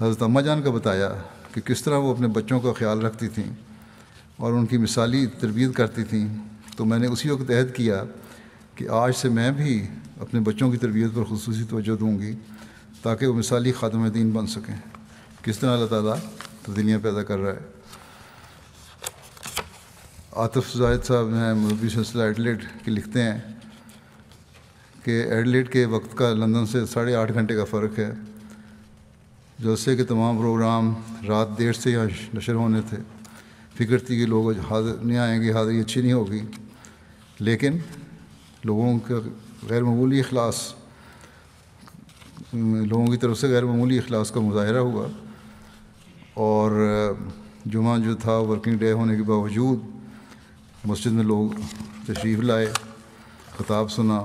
حضرت اماں جان کا بتایا کہ کس طرح وہ اپنے بچوں کا خیال رکھتی تھیں اور ان کی مثالی تربیت کرتی تھیں، تو میں نے اسی وقت عہد کیا کہ آج سے میں بھی اپنے بچوں کی تربیت پر خصوصی توجہ دوں گی تاکہ وہ مثالی خادم دین بن سکیں۔ کس طرح اللہ تعالیٰ تبدیلیاں پیدا کر رہا ہے۔ عاطف زاہد صاحب ہیں مربی سلسلہ ایڈلیڈ کے، لکھتے ہیں کہ ایڈلیڈ کے وقت کا لندن سے 8.5 گھنٹے کا فرق ہے۔ جلسے کے تمام پروگرام رات دیر سے یہاں نشر ہونے تھے۔ فکر تھی کہ لوگ حاضر نہیں آئیں گے، حاضری اچھی نہیں ہوگی، لیکن لوگوں کا غیر معمولی اخلاص، لوگوں کی طرف سے غیر معمولی اخلاص کا مظاہرہ ہوا، اور جمعہ جو تھا ورکنگ ڈے ہونے کے باوجود مسجد میں لوگ تشریف لائے، خطاب سنا۔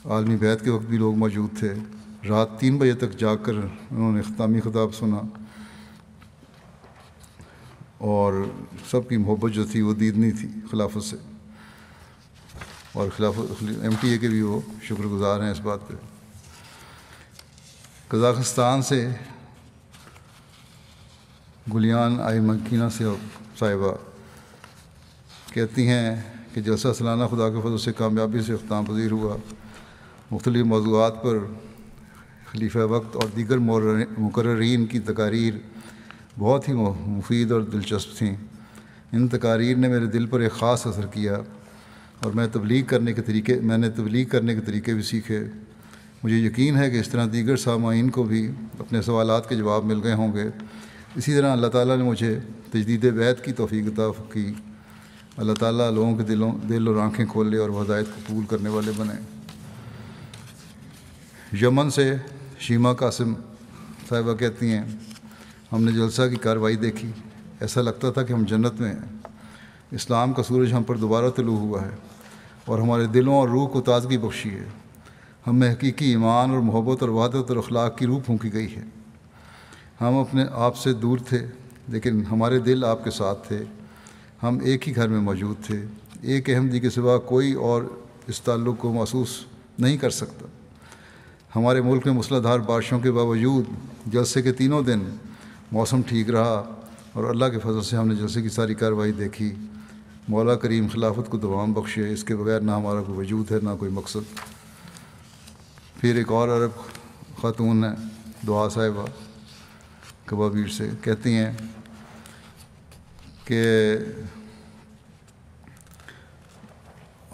عالمی بیعت کے وقت بھی لوگ موجود تھے، رات 3 بجے تک جاگ کر انہوں نے اختتامی خطاب سنا، اور سب کی محبت جو تھی وہ دیدنی تھی خلافت سے، اور خلافت MTA کے بھی وہ شکر گزار ہیں اس بات پہ۔ قزاقستان سے گلیان آئی مکینہ صاحبہ کہتی ہیں کہ جلسہ سالانہ خدا کے فضل سے کامیابی سے اختتام پذیر ہوا۔ مختلف موضوعات پر خلیفہ وقت اور دیگر مقررین کی تقاریر بہت ہی مفید اور دلچسپ تھیں۔ ان تقاریر نے میرے دل پر ایک خاص اثر کیا، اور میں نے تبلیغ کرنے کے طریقے بھی سیکھے۔ مجھے یقین ہے کہ اس طرح دیگر سامعین کو بھی اپنے سوالات کے جواب مل گئے ہوں گے۔ اسی طرح اللہ تعالیٰ نے مجھے تجدید بیعت کی توفیق عطا کی۔ اللہ تعالیٰ لوگوں کے دل اور آنکھیں کھولے اور وہ ہدایت کو قبول کرنے والے بنیں۔ یمن سے شیما قاسم صاحبہ کہتی ہیں، ہم نے جلسہ کی کارروائی دیکھی، ایسا لگتا تھا کہ ہم جنت میں ہیں۔ اسلام کا سورج ہم پر دوبارہ طلوع ہوا ہے اور ہمارے دلوں اور روح کو تازگی بخشی ہے۔ ہم میں حقیقی ایمان اور محبت اور وحدت اور اخلاق کی روح پھونکی گئی ہے۔ ہم اپنے آپ سے دور تھے لیکن ہمارے دل آپ کے ساتھ تھے۔ ہم ایک ہی گھر میں موجود تھے۔ ایک احمدی کے سوا کوئی اور اس تعلق کو محسوس نہیں کر سکتا۔ ہمارے ملک میں موسلا دھار بارشوں کے باوجود جلسے کے تینوں دن موسم ٹھیک رہا اور اللہ کے فضل سے ہم نے جلسے کی ساری کارروائی دیکھی۔ مولا کریم خلافت کو دوام بخشے، اس کے بغیر نہ ہمارا کوئی وجود ہے نہ کوئی مقصد۔ پھر ایک اور عرب خاتون ہے، دعا صاحبہ کبابیر سے، کہتی ہیں کہ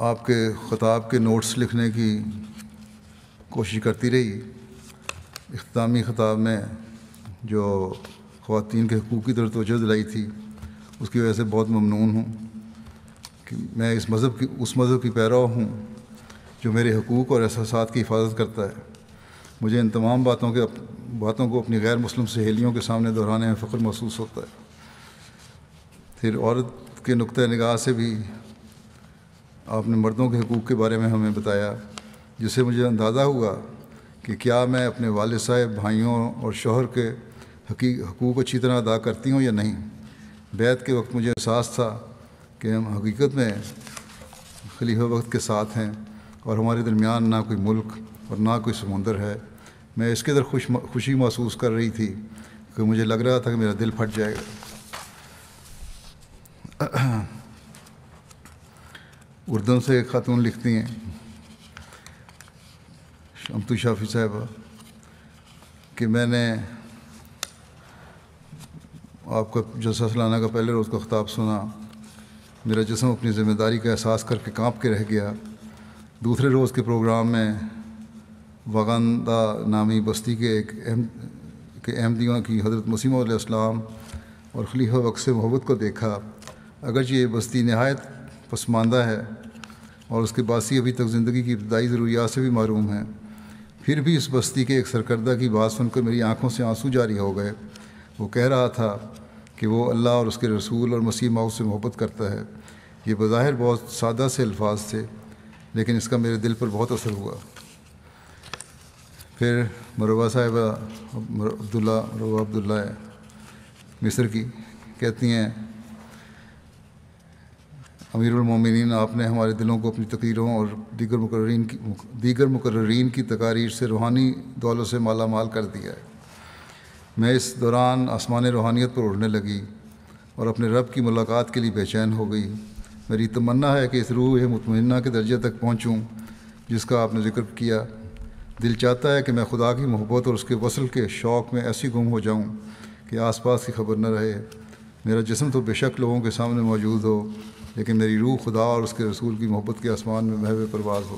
آپ کے خطاب کے نوٹس لکھنے کی کوشش کرتی رہی۔ اختتامی خطاب میں جو خواتین کے حقوق کی طرف توجہ دلائی تھی، اس کی وجہ سے بہت ممنون ہوں کہ میں اس مذہب کی پیرو ہوں جو میرے حقوق اور احساسات کی حفاظت کرتا ہے۔ مجھے ان تمام باتوں کو اپنی غیر مسلم سہیلیوں کے سامنے دہرانے میں فخر محسوس ہوتا ہے۔ پھر عورت کے نقطۂ نگاہ سے بھی آپ نے مردوں کے حقوق کے بارے میں ہمیں بتایا، جس سے مجھے اندازہ ہوا کہ کیا میں اپنے والد صاحب، بھائیوں اور شوہر کے حقوق اچھی طرح ادا کرتی ہوں یا نہیں۔ بیعت کے وقت مجھے احساس تھا کہ ہم حقیقت میں خلیفہ وقت کے ساتھ ہیں اور ہمارے درمیان نہ کوئی ملک اور نہ کوئی سمندر ہے۔ میں اس قدر خوشی محسوس کر رہی تھی کہ مجھے لگ رہا تھا کہ میرا دل پھٹ جائے گا۔ اردن سے ایک خاتون لکھتی ہیں، شمتو شافی صاحبہ، کہ میں نے آپ کا جلسہ سالانہ کا پہلے روز کا خطاب سنا، میرا جسم اپنی ذمہ داری کا احساس کر کے کانپ کے رہ گیا۔ دوسرے روز کے پروگرام میں وغندہ نامی بستی کے احمدیوں کی حضرت مسیح علیہ السلام اور خلیفہ وقت سے محبت کو دیکھا۔ اگرچہ یہ بستی نہایت پسماندہ ہے اور اس کے باسی ابھی تک زندگی کی ابتدائی ضروریات سے بھی محروم ہیں، پھر بھی اس بستی کے ایک سرکردہ کی بات سن کر میری آنکھوں سے آنسو جاری ہو گئے۔ وہ کہہ رہا تھا کہ وہ اللہ اور اس کے رسول اور مسیح موعود سے محبت کرتا ہے۔ یہ بظاہر بہت سادہ سے الفاظ تھے لیکن اس کا میرے دل پر بہت اثر ہوا۔ پھر مروہ صاحبہ عبداللہ مصر کی کہتی ہیں، امیر المومنین، آپ نے ہمارے دلوں کو اپنی تقریروں اور دیگر مقررین کی تقاریر سے روحانی دولت سے مالا مال کر دیا ہے۔ میں اس دوران آسمان روحانیت پر اڑنے لگی اور اپنے رب کی ملاقات کے لیے بے چین ہو گئی۔ میری تمنا ہے کہ اس روح مطمئنہ کے درجے تک پہنچوں جس کا آپ نے ذکر کیا۔ دل چاہتا ہے کہ میں خدا کی محبت اور اس کے وصل کے شوق میں ایسی گم ہو جاؤں کہ آس پاس کی خبر نہ رہے۔ میرا جسم تو بے شک لوگوں کے سامنے موجود ہو لیکن میری روح خدا اور اس کے رسول کی محبت کے آسمان میں محو پرواز ہو۔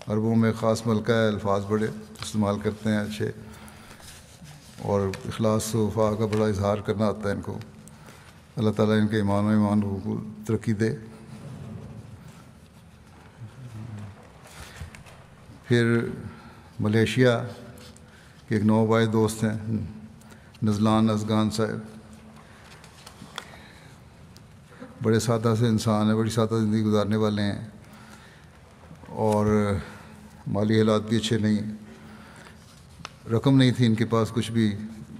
عربوں میں خاص ملکہ الفاظ بڑے استعمال کرتے ہیں اچھے، اور اخلاص و وفا کا بڑا اظہار کرنا آتا ہے ان کو۔ اللہ تعالیٰ ان کے ایمان کو ترقی دے۔ پھر ملیشیا کے ایک نوبائے دوست ہیں، نزلان ازگان صاحب، بڑے سادہ سے انسان ہیں، بڑی سادہ زندگی گزارنے والے ہیں اور مالی حالات بھی اچھے نہیں ہیں۔ رقم نہیں تھی ان کے پاس کچھ بھی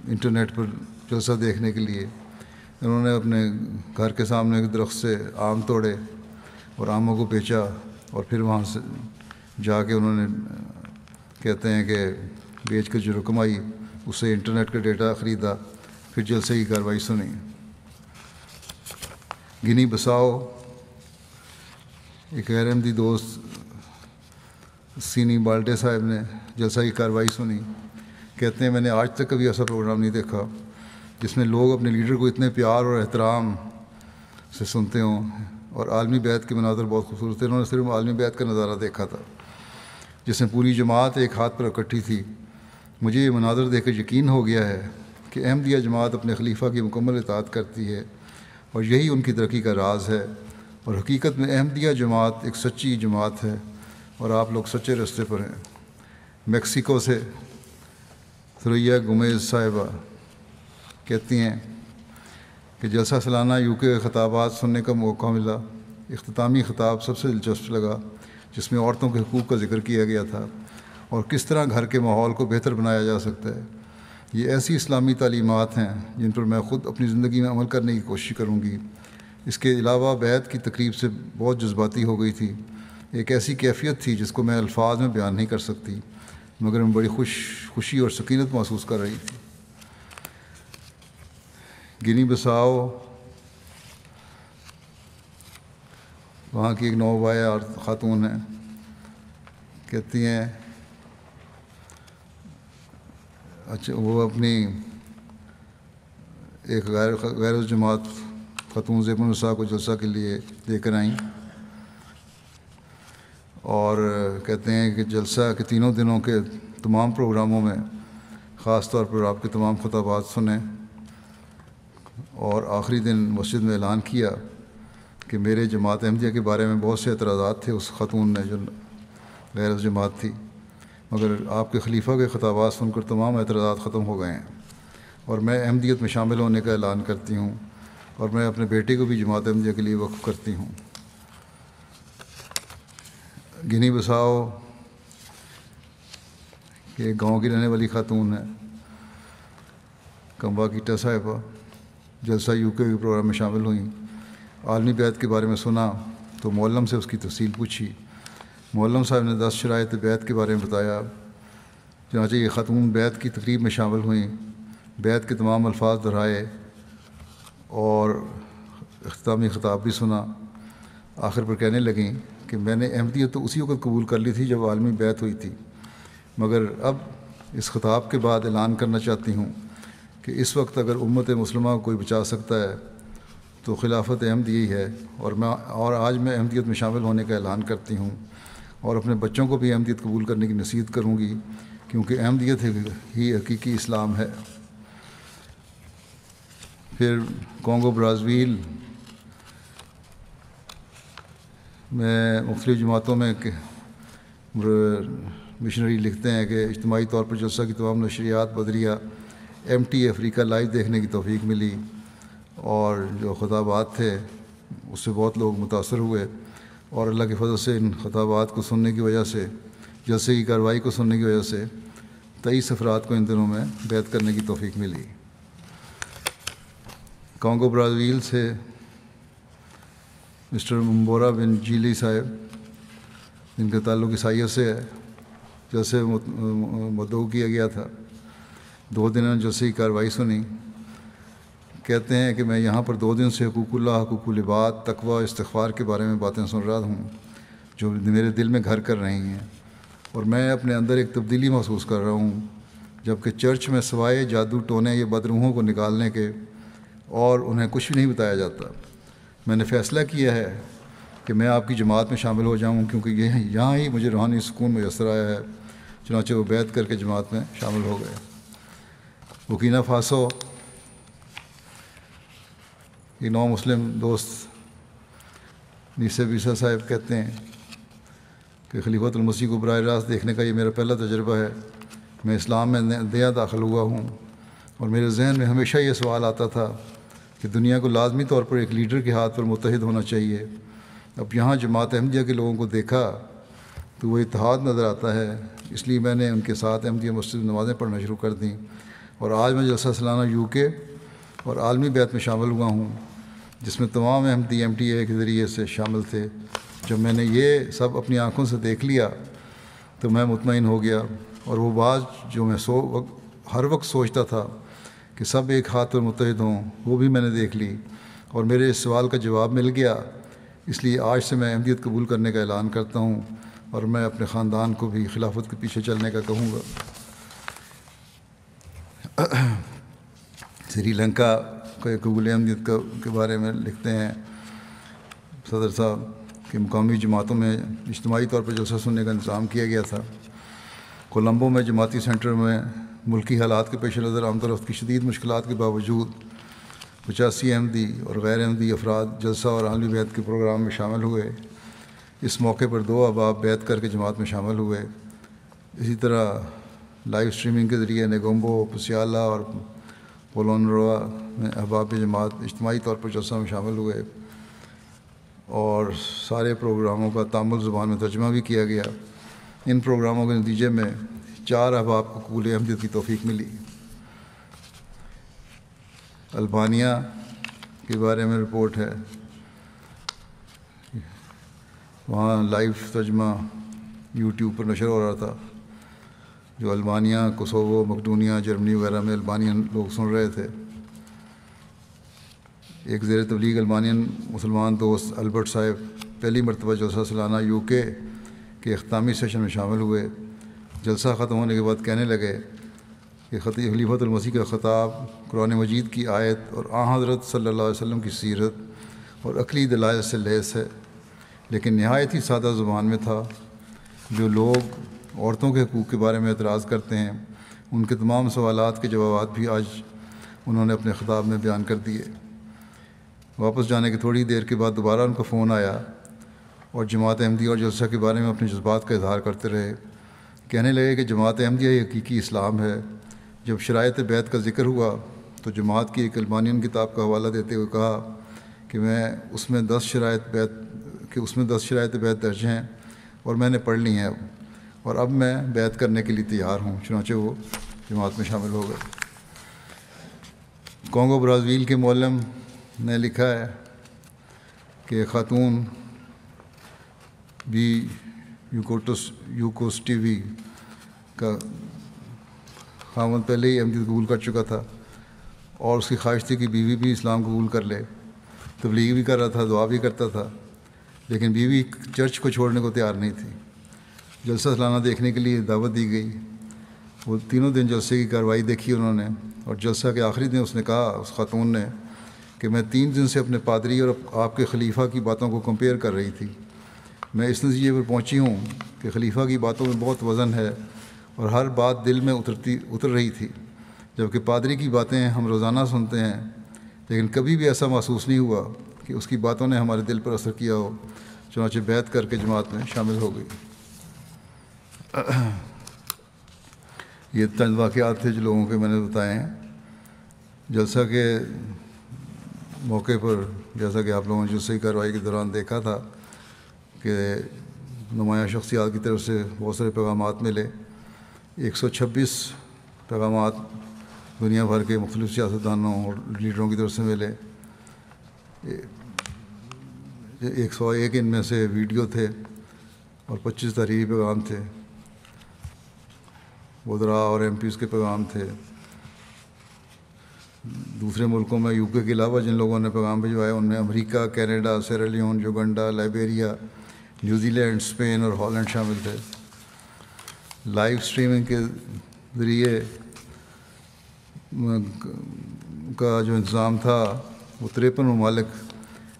انٹرنیٹ پر جلسہ دیکھنے کے لیے۔ انہوں نے اپنے گھر کے سامنے ایک درخت سے آم توڑے اور آموں کو بیچا اور پھر وہاں سے جا کے انہوں نے کہتے ہیں کہ بیچ کر جو رقم آئی اس سے انٹرنیٹ کا ڈیٹا خریدا، پھر جلسے کی کارروائی سنی۔ گنی بساؤ ایک غیر احمدی دوست سینی بالٹے صاحب نے جلسہ کی کارروائی سنی، کہتے ہیں میں نے آج تک کبھی ایسا پروگرام نہیں دیکھا جس میں لوگ اپنے لیڈر کو اتنے پیار اور احترام سے سنتے ہوں، اور عالمی بیعت کے مناظر بہت خوبصورت تھے۔ انہوں نے صرف عالمی بیعت کا نظارہ دیکھا تھا جس میں پوری جماعت ایک ہاتھ پر اکٹھی تھی۔ مجھے یہ مناظر دیکھ کر یقین ہو گیا ہے کہ احمدیہ جماعت اپنے خلیفہ کی مکمل اطاعت کرتی ہے اور یہی ان کی ترقی کا راز ہے، اور حقیقت میں احمدیہ جماعت ایک سچی جماعت ہے اور آپ لوگ سچے راستے پر ہیں۔ میکسیکو سے ثریا گومیز صاحبہ کہتی ہیں کہ جلسہ سالانہ UK کے خطابات سننے کا موقع ملا۔ اختتامی خطاب سب سے دلچسپ لگا، جس میں عورتوں کے حقوق کا ذکر کیا گیا تھا اور کس طرح گھر کے ماحول کو بہتر بنایا جا سکتا ہے۔ یہ ایسی اسلامی تعلیمات ہیں جن پر میں خود اپنی زندگی میں عمل کرنے کی کوشش کروں گی۔ اس کے علاوہ بیعت کی تقریب سے بہت جذباتی ہو گئی تھی۔ ایک ایسی کیفیت تھی جس کو میں الفاظ میں بیان نہیں کر سکتی، مگر میں بڑی خوشی اور سکینت محسوس کر رہی تھی۔ گنی بساؤ، وہاں کی ایک نوبائع اور خاتون ہیں، کہتی ہیں اچھا وہ اپنی ایک غیر جماعت خاتون زیب النساء کو جلسہ کے لیے لے کر آئیں اور کہتے ہیں کہ جلسہ کے تینوں دنوں کے تمام پروگراموں میں خاص طور پر آپ کے تمام خطابات سنیں، اور آخری دن مسجد میں اعلان کیا کہ میرے جماعت احمدیہ کے بارے میں بہت سے اعتراضات تھے اس خاتون نے جو غیر جماعت تھی، مگر آپ کے خلیفہ کے خطابات سن کر تمام اعتراضات ختم ہو گئے ہیں، اور میں احمدیت میں شامل ہونے کا اعلان کرتی ہوں، اور میں اپنے بیٹے کو بھی جماعت احمدیہ کے لیے وقف کرتی ہوں۔ گنی بساؤ کہ ایک گاؤں کی رہنے والی خاتون ہے، کمبا کیٹا صاحبہ، جلسہ UK کے پروگرام میں شامل ہوئیں۔ عالمی بیعت کے بارے میں سنا تو معلم سے اس کی تفصیل پوچھی۔ معلم صاحب نے 10 شرائط بیعت کے بارے میں بتایا۔ چنانچہ یہ خاتون بیعت کی تقریب میں شامل ہوئیں، بیعت کے تمام الفاظ دہرائے اور اختتامی خطاب بھی سنا۔ آخر پر کہنے لگیں کہ میں نے احمدیت تو اسی وقت قبول کر لی تھی جب عالمی بیعت ہوئی تھی، مگر اب اس خطاب کے بعد اعلان کرنا چاہتی ہوں کہ اس وقت اگر امت مسلمہ کو کوئی بچا سکتا ہے تو خلافت احمدیہ ہی ہے، اور آج میں احمدیت میں شامل ہونے کا اعلان کرتی ہوں، اور اپنے بچوں کو بھی احمدیت قبول کرنے کی نصیحت کروں گی، کیونکہ احمدیت ہی حقیقی اسلام ہے۔ پھر کانگو برازیل میں مختلف جماعتوں میں مشنری لکھتے ہیں کہ اجتماعی طور پر جلسہ کی تمام نشریات بدریہ MT افریقہ لائیو دیکھنے کی توفیق ملی، اور جو خطابات تھے اس سے بہت لوگ متاثر ہوئے، اور اللہ کے فضل سے ان خطابات کو سننے کی وجہ سے، جلسے کی کارروائی کو سننے کی وجہ سے 23 افراد کو ان دنوں میں بیعت کرنے کی توفیق ملی۔ کانگو برازیل سے مسٹر ممبورا بن جیلی صاحب، جن کا تعلق عیسائیت سے ہے، جلسے مدعو کیا گیا تھا، 2 دن جلسے کی کارروائی سنی۔ کہتے ہیں کہ میں یہاں پر 2 دن سے حقوق اللہ، حقوق العباد، تقوی، استغفار کے بارے میں باتیں سن رہا ہوں جو میرے دل میں گھر کر رہی ہیں، اور میں اپنے اندر ایک تبدیلی محسوس کر رہا ہوں، جبکہ چرچ میں سوائے جادو ٹونے یا بدروحوں کو نکالنے کے اور انہیں کچھ بھی نہیں بتایا جاتا۔ میں نے فیصلہ کیا ہے کہ میں آپ کی جماعت میں شامل ہو جاؤں، کیونکہ یہاں ہی مجھے روحانی سکون میسر آیا ہے۔ چنانچہ وہ بیعت کر کے جماعت میں شامل ہو گئے۔ بورکینا فاسو، یہ نو مسلم دوست نیسے بیسا صاحب کہتے ہیں کہ خلیفۃ المسیح کو براہ راست دیکھنے کا یہ میرا پہلا تجربہ ہے۔ میں اسلام میں نیا داخل ہوا ہوں، اور میرے ذہن میں ہمیشہ یہ سوال آتا تھا کہ دنیا کو لازمی طور پر ایک لیڈر کے ہاتھ پر متحد ہونا چاہیے۔ اب یہاں جماعت احمدیہ کے لوگوں کو دیکھا تو وہ اتحاد نظر آتا ہے، اس لیے میں نے ان کے ساتھ احمدیہ مسجد نمازیں پڑھنا شروع کر دیں، اور آج میں جلسہ سالانہ UK اور عالمی بیعت میں شامل ہوا ہوں، جس میں تمام احمدی MTA کے ذریعے سے شامل تھے۔ جب میں نے یہ سب اپنی آنکھوں سے دیکھ لیا تو میں مطمئن ہو گیا، اور وہ بات جو میں ہر وقت سوچتا تھا کہ سب ایک ہاتھ پر متحد ہوں، وہ بھی میں نے دیکھ لی، اور میرے اس سوال کا جواب مل گیا۔ اس لیے آج سے میں احمدیت قبول کرنے کا اعلان کرتا ہوں، اور میں اپنے خاندان کو بھی خلافت کے پیچھے چلنے کا کہوں گا۔ سری لنکا کے قبول احمدیت کے بارے میں لکھتے ہیں صدر صاحب کہ مقامی جماعتوں میں اجتماعی طور پر جلسہ سننے کا انتظام کیا گیا تھا۔ کولمبو میں جماعتی سینٹر میں ملکی حالات کے پیش نظر آمد و رفت کی شدید مشکلات کے باوجود 85 احمدی اور غیر احمدی افراد جلسہ اور عالمی بیعت کے پروگرام میں شامل ہوئے۔ اس موقع پر 2 احباب بیعت کر کے جماعت میں شامل ہوئے۔ اسی طرح لائیو اسٹریمنگ کے ذریعے نیگومبو، پسیالا اور پولونروا میں احباب جماعت اجتماعی طور پر جلسہ میں شامل ہوئے اور سارے پروگراموں کا تامل زبان میں ترجمہ بھی کیا گیا۔ ان پروگراموں کے نتیجے میں 4 احباب کو قبول احمدیت کی توفیق ملی۔ البانیہ کے بارے میں رپورٹ ہے، وہاں لائیو ترجمہ یوٹیوب پر نشر ہو رہا تھا، جو البانیہ، کوسوو، مقدونیہ، جرمنی وغیرہ میں البانین لوگ سن رہے تھے۔ ایک زیر تبلیغ البانین مسلمان دوست البرٹ صاحب پہلی مرتبہ جلسہ سالانہ UK کے اختتامی سیشن میں شامل ہوئے۔ جلسہ ختم ہونے کے بعد کہنے لگے کہ خلیفۃ المسیح کا خطاب قرآن مجید کی آیت اور حضرت صلی اللہ علیہ وسلم کی سیرت اور عقلی دلائل سے لیس ہے، لیکن نہایت ہی سادہ زبان میں تھا۔ جو لوگ عورتوں کے حقوق کے بارے میں اعتراض کرتے ہیں، ان کے تمام سوالات کے جوابات بھی آج انہوں نے اپنے خطاب میں بیان کر دیے۔ واپس جانے کی تھوڑی دیر کے بعد دوبارہ ان کا فون آیا اور جماعت احمدیہ اور جلسہ کے بارے میں اپنے جذبات کا اظہار کرتے رہے۔ کہنے لگے کہ جماعت احمدیہ حقیقی اسلام ہے۔ جب شرائط بیعت کا ذکر ہوا تو جماعت کی ایک البانین کتاب کا حوالہ دیتے ہوئے کہا کہ اس میں 10 شرائط بیعت درج ہیں اور میں نے پڑھ لی ہیں اور اب میں بیعت کرنے کے لیے تیار ہوں۔ چنانچہ وہ جماعت میں شامل ہو گئے۔ کانگو برازیل کے معلم نے لکھا ہے کہ خاتون بھی یوکوسٹیوی کا خاوند پہلے ہی احمدیت قبول کر چکا تھا اور اس کی خواہش تھی کہ بیوی بھی اسلام قبول کر لے۔ تبلیغ بھی کر رہا تھا، دعا بھی کرتا تھا، لیکن بیوی چرچ کو چھوڑنے کو تیار نہیں تھی۔ جلسہ سالانہ دیکھنے کے لیے دعوت دی گئی۔ وہ تینوں دن جلسے کی کارروائی دیکھی انہوں نے، اور جلسہ کے آخری دن اس نے کہا، اس خاتون نے، کہ میں 3 دن سے اپنے پادری اور آپ کے خلیفہ کی باتوں کو کمپیئر کر رہی تھی۔ میں اس نتیجے پر پہنچی ہوں کہ خلیفہ کی باتوں میں بہت وزن ہے اور ہر بات دل میں اتر رہی تھی، جبکہ پادری کی باتیں ہم روزانہ سنتے ہیں، لیکن کبھی بھی ایسا محسوس نہیں ہوا کہ اس کی باتوں نے ہمارے دل پر اثر کیا ہو۔ چنانچہ بیعت کر کے جماعت میں شامل ہو گئی۔ یہ چند واقعات تھے جو لوگوں کے میں نے بتائے ہیں۔ جلسہ کے موقع پر جیسا کہ آپ لوگوں نے جلسے کی کارروائی کے دوران دیکھا تھا کہ نمایاں شخصیات کی طرف سے بہت سارے پیغامات ملے۔ 126 پیغامات دنیا بھر کے مختلف سیاستدانوں اور لیڈروں کی طرف سے ملے۔ 101 ان میں سے ویڈیو تھے اور 25 تحریری پیغام تھے۔ وزراء اور MPs کے پیغام تھے۔ دوسرے ملکوں میں UK کے علاوہ جن لوگوں نے پیغام بھجوائے ان میں امریکہ، کینیڈا، سیرا لیون، Uganda, Liberia, New Zealand, Spain اور ہالینڈ شامل تھے۔ لائیو اسٹریمنگ کے ذریعے کا جو انتظام تھا وہ 53 ممالک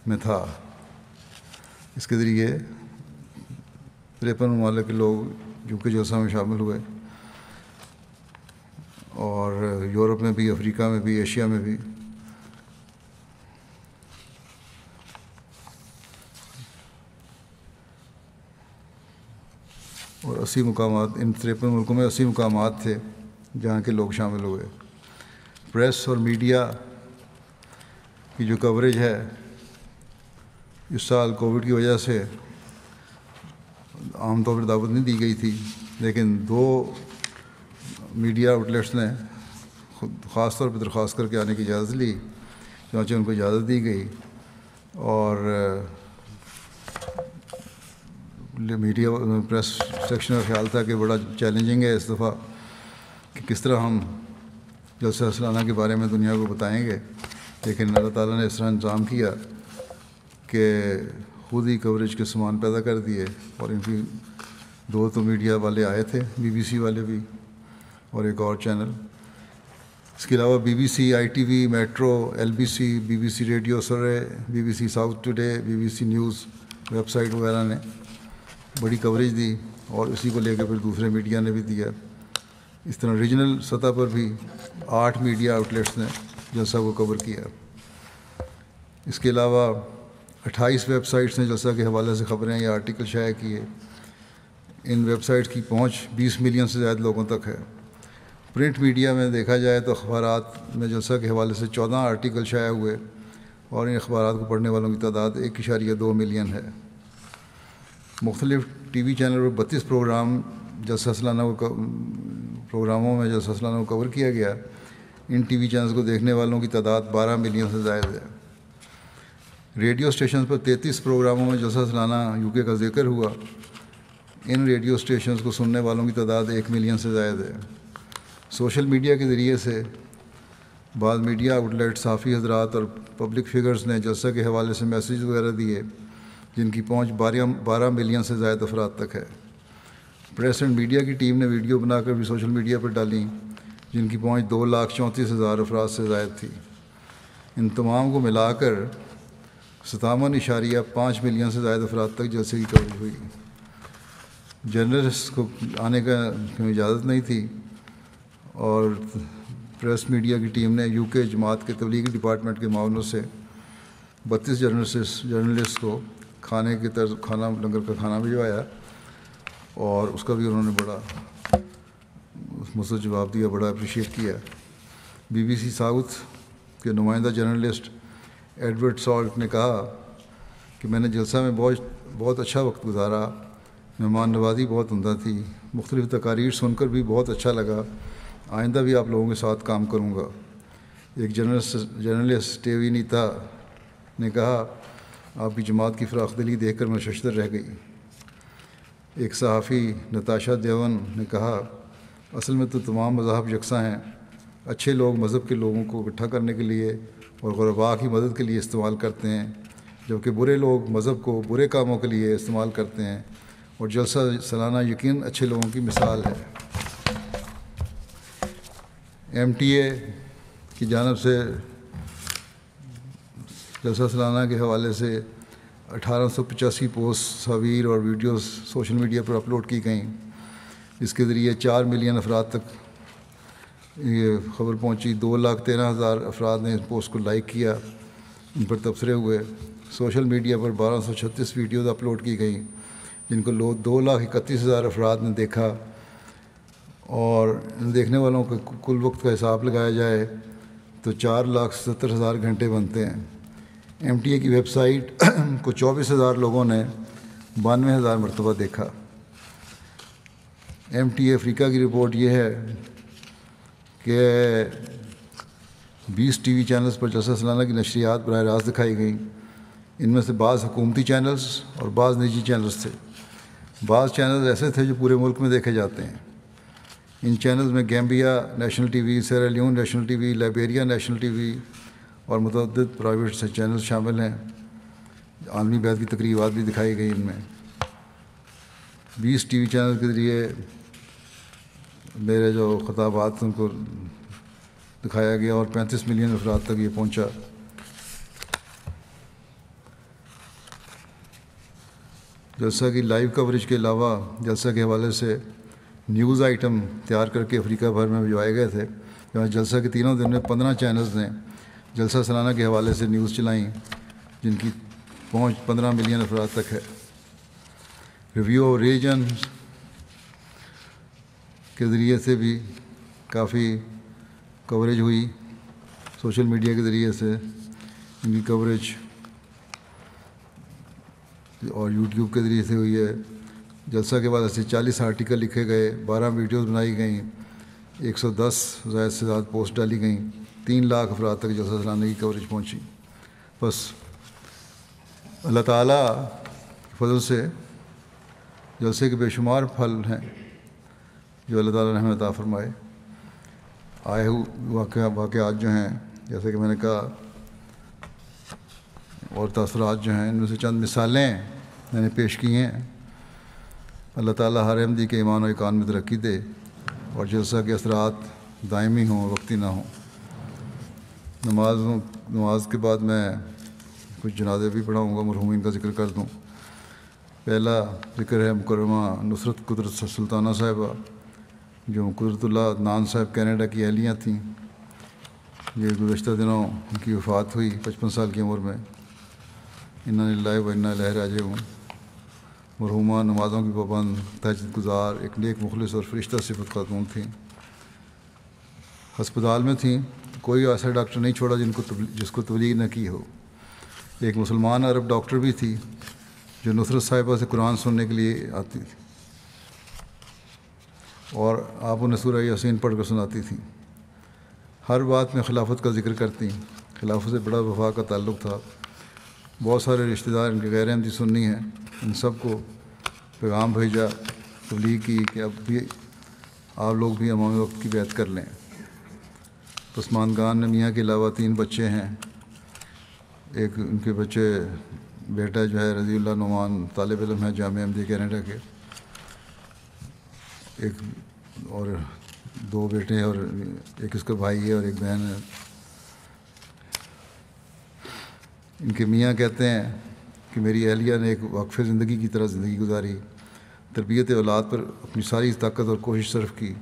میں تھا۔ اس کے ذریعے 53 ممالک کے لوگ UK جلسہ میں شامل ہوئے، اور یورپ میں بھی، افریقہ میں بھی، ایشیا میں بھی۔ اور 80 مقامات، ان 53 ملکوں میں 80 مقامات تھے جہاں کے لوگ شامل ہوئے۔ پریس اور میڈیا کی جو کوریج ہے، اس سال کووڈ کی وجہ سے عام طور پر دعوت نہیں دی گئی تھی، لیکن 2 میڈیا آؤٹلیٹس نے خاص طور پر درخواست کر کے آنے کی اجازت لی، چنانچہ ان کو اجازت دی گئی۔ اور میڈیا پریس سیکشن کا خیال تھا کہ بڑا چیلنجنگ ہے اس دفعہ کہ کس طرح ہم جلسہ سالانہ کے بارے میں دنیا کو بتائیں گے، لیکن اللہ تعالیٰ نے اس طرح انتظام کیا کہ خود ہی کوریج کے سامان پیدا کر دیے۔ اور ان کی 2 تو میڈیا والے آئے تھے، BBC والے بھی اور ایک اور چینل۔ اس کے علاوہ BBC، ITV، Metro, LBC، BBC radio Surrey, BBC South Today, BBC news website وغیرہ نے بڑی کوریج دی، اور اسی کو لے کے پھر دوسرے میڈیا نے بھی دیا۔ اس طرح ریجنل سطح پر بھی 8 میڈیا آؤٹلیٹس نے جلسہ کو کور کیا۔ اس کے علاوہ 28 ویب سائٹس نے جلسہ کے حوالے سے خبریں یا آرٹیکل شائع کیے۔ ان ویب سائٹس کی پہنچ 20 ملین سے زائد لوگوں تک ہے۔ پرنٹ میڈیا میں دیکھا جائے تو اخبارات میں جلسہ کے حوالے سے 14 آرٹیکل شائع ہوئے اور ان اخبارات کو پڑھنے والوں کی تعداد 1.2 ملین ہے۔ مختلف ٹی وی چینل پر 32 جلسہ سالانہ پروگراموں میں جلسہ سالانہ کو کور کیا گیا۔ ان ٹی وی چینلز کو دیکھنے والوں کی تعداد 12 ملین سے زائد ہے۔ ریڈیو اسٹیشنز پر 33 پروگراموں میں جلسہ سالانہ UK کا ذکر ہوا۔ ان ریڈیو اسٹیشنز کو سننے والوں کی تعداد 1 ملین سے زائد ہے۔ سوشل میڈیا کے ذریعے سے بعض میڈیا آؤٹلیٹ، صحافی حضرات اور پبلک فگرز نے جلسہ کے حوالے سے میسیج وغیرہ دیے جن کی پہنچ 12 ملین سے زائد افراد تک ہے۔ پریس اینڈ میڈیا کی ٹیم نے ویڈیو بنا کر بھی سوشل میڈیا پر ڈالیں جن کی پہنچ 2,34,000 افراد سے زائد تھی۔ ان تمام کو ملا کر 57.5 ملین سے زائد افراد تک جلسے کی کوریج ہوئی۔ جرنلسٹ کو آنے کا اجازت نہیں تھی اور پریس میڈیا کی ٹیم نے UK جماعت کے تبلیغی ڈپارٹمنٹ کے معاونوں سے 32 جرنلسٹ کو کھانا لنگر کا کھانا بھجوایا اور اس کا بھی انہوں نے بڑا مثبت جواب دیا، بڑا اپریشیٹ کیا۔ BBC ساؤتھ کے نمائندہ جرنلسٹ ایڈورڈ سالٹ نے کہا کہ میں نے جلسہ میں بہت اچھا وقت گزارا، مہمان نوازی بہت عمدہ تھی، مختلف تقاریر سن کر بھی بہت اچھا لگا، آئندہ بھی آپ لوگوں کے ساتھ کام کروں گا۔ ایک جرنلسٹ ٹیوی نیتا نے کہا آپ کی جماعت کی فراخ دلی دیکھ کر میں ششدر رہ گئی۔ ایک صحافی نتاشا دیون نے کہا اصل میں تو تمام مذاہب یکساں ہیں، اچھے لوگ مذہب کے لوگوں کو اکٹھا کرنے کے لیے اور غرباء کی مدد کے لیے استعمال کرتے ہیں، جبکہ برے لوگ مذہب کو برے کاموں کے لیے استعمال کرتے ہیں، اور جلسہ سالانہ یقین اچھے لوگوں کی مثال ہے۔ MTA کی جانب سے جلسہ سالانہ کے حوالے سے 1885 پوسٹ، تصاویر اور ویڈیوز سوشل میڈیا پر اپلوڈ کی گئیں۔ اس کے ذریعے 4 ملین افراد تک یہ خبر پہنچی۔ 2,13,000 افراد نے اس پوسٹ کو لائک کیا، ان پر تبصرے ہوئے۔ سوشل میڈیا پر 1236 ویڈیوز اپلوڈ کی گئیں جن کو 2,31,000 افراد نے دیکھا، اور دیکھنے والوں کا کل وقت کا حساب لگایا جائے تو 4,70,000 گھنٹے بنتے ہیں۔ MTA کی ویب سائٹ کو 24,000 لوگوں نے 92,000 مرتبہ دیکھا۔ MTA افریقہ کی رپورٹ یہ ہے کہ 20 ٹی وی چینلز پر جلسہ سالانہ کی نشریات براہ راست دکھائی گئیں۔ ان میں سے بعض حکومتی چینلز اور بعض نجی چینلز تھے۔ بعض چینلز ایسے تھے جو پورے ملک میں دیکھے جاتے ہیں۔ ان چینلز میں گیمبیا نیشنل ٹی وی، سیرا لیون نیشنل ٹی وی، لائبیریا نیشنل ٹی وی اور متعدد پرائیویٹ چینلز شامل ہیں۔ عالمی بیت کی تقریبات بھی دکھائی گئی۔ ان میں 20 ٹی وی چینل کے ذریعے میرے جو خطابات ان کو دکھایا گیا اور 35 ملین افراد تک یہ پہنچا۔ جلسہ کی لائیو کوریج کے علاوہ جلسہ کے حوالے سے نیوز آئٹم تیار کر کے افریقہ بھر میں بھجوائے گئے تھے، جہاں جلسہ کے تینوں دن میں 15 چینلز نے جلسہ سالانہ کے حوالے سے نیوز چلائیں جن کی پہنچ 15 ملین افراد تک ہے۔ ریویو آف ریلیجن کے ذریعے سے بھی کافی کوریج ہوئی، سوشل میڈیا کے ذریعے سے ان کی کوریج اور یوٹیوب کے ذریعے سے ہوئی ہے۔ جلسہ کے بعد سے 40 آرٹیکل لکھے گئے، 12 ویڈیوز بنائی گئیں، 110 زائد سے زیادہ پوسٹ ڈالی گئیں، 3 لاکھ افراد تک جلسہ سالانہ کی کوریج پہنچی۔ بس اللہ تعالیٰ کے فضل سے جلسے کے بے شمار پھل ہیں جو اللہ تعالیٰ نے ہمیں عطا فرمائے۔ آئے ہوئے واقعات جو ہیں جیسے کہ میں نے کہا اور تاثرات جو ہیں، ان میں سے چند مثالیں میں نے پیش کی ہیں۔ اللہ تعالیٰ ہر احمدی کے ایمان و ایقان میں ترقی دے اور جلسہ کے اثرات دائمی ہوں، وقتی نہ ہوں۔ نماز کے بعد میں کچھ جنازے بھی پڑھاؤں گا، مرحومین کا ذکر کر دوں۔ پہلا ذکر ہے مکرمہ نصرت قدرت سلطانہ صاحبہ، جو قدرت اللہ عدنان صاحب کینیڈا کی اہلیہ تھیں۔ یہ گزشتہ دنوں ان کی وفات ہوئی 55 سال کی عمر میں۔ انا للہ و انا الیہ راجعون۔ مرحومہ نمازوں کی پابند، تہجد گزار، ایک نیک مخلص اور فرشتہ صفت خاتون تھیں۔ ہسپتال میں تھیں تو کوئی ایسا ڈاکٹر نہیں چھوڑا جس کو تبلیغ نہ کی ہو۔ ایک مسلمان عرب ڈاکٹر بھی تھی جو نصرت صاحبہ سے قرآن سننے کے لیے آتی تھی اور آپ انہیں سورہ یاسین پڑھ کر سناتی تھیں۔ ہر بات میں خلافت کا ذکر کرتی، خلافت سے بڑا وفا کا تعلق تھا۔ بہت سارے رشتہ دار ان کے غیر احمدی سنی ہیں، ان سب کو پیغام بھیجا، تبلیغ کی کہ اب بھی آپ لوگ بھی امام وقت کی بیعت کر لیں۔ پسماندگان نے میاں کے علاوہ 3 بچے ہیں۔ ایک ان کے بچے بیٹا جو ہے رضی اللہ نعمان طالب علم ہے جامعہ احمدیہ کینیڈا کے، ایک اور 2 بیٹے ہیں اور ایک اس کا بھائی ہے اور ایک بہن ہے۔ ان کے میاں کہتے ہیں کہ میری اہلیہ نے ایک وقف زندگی کی طرح زندگی گزاری، تربیت اولاد پر اپنی ساری طاقت اور کوشش صرف کی،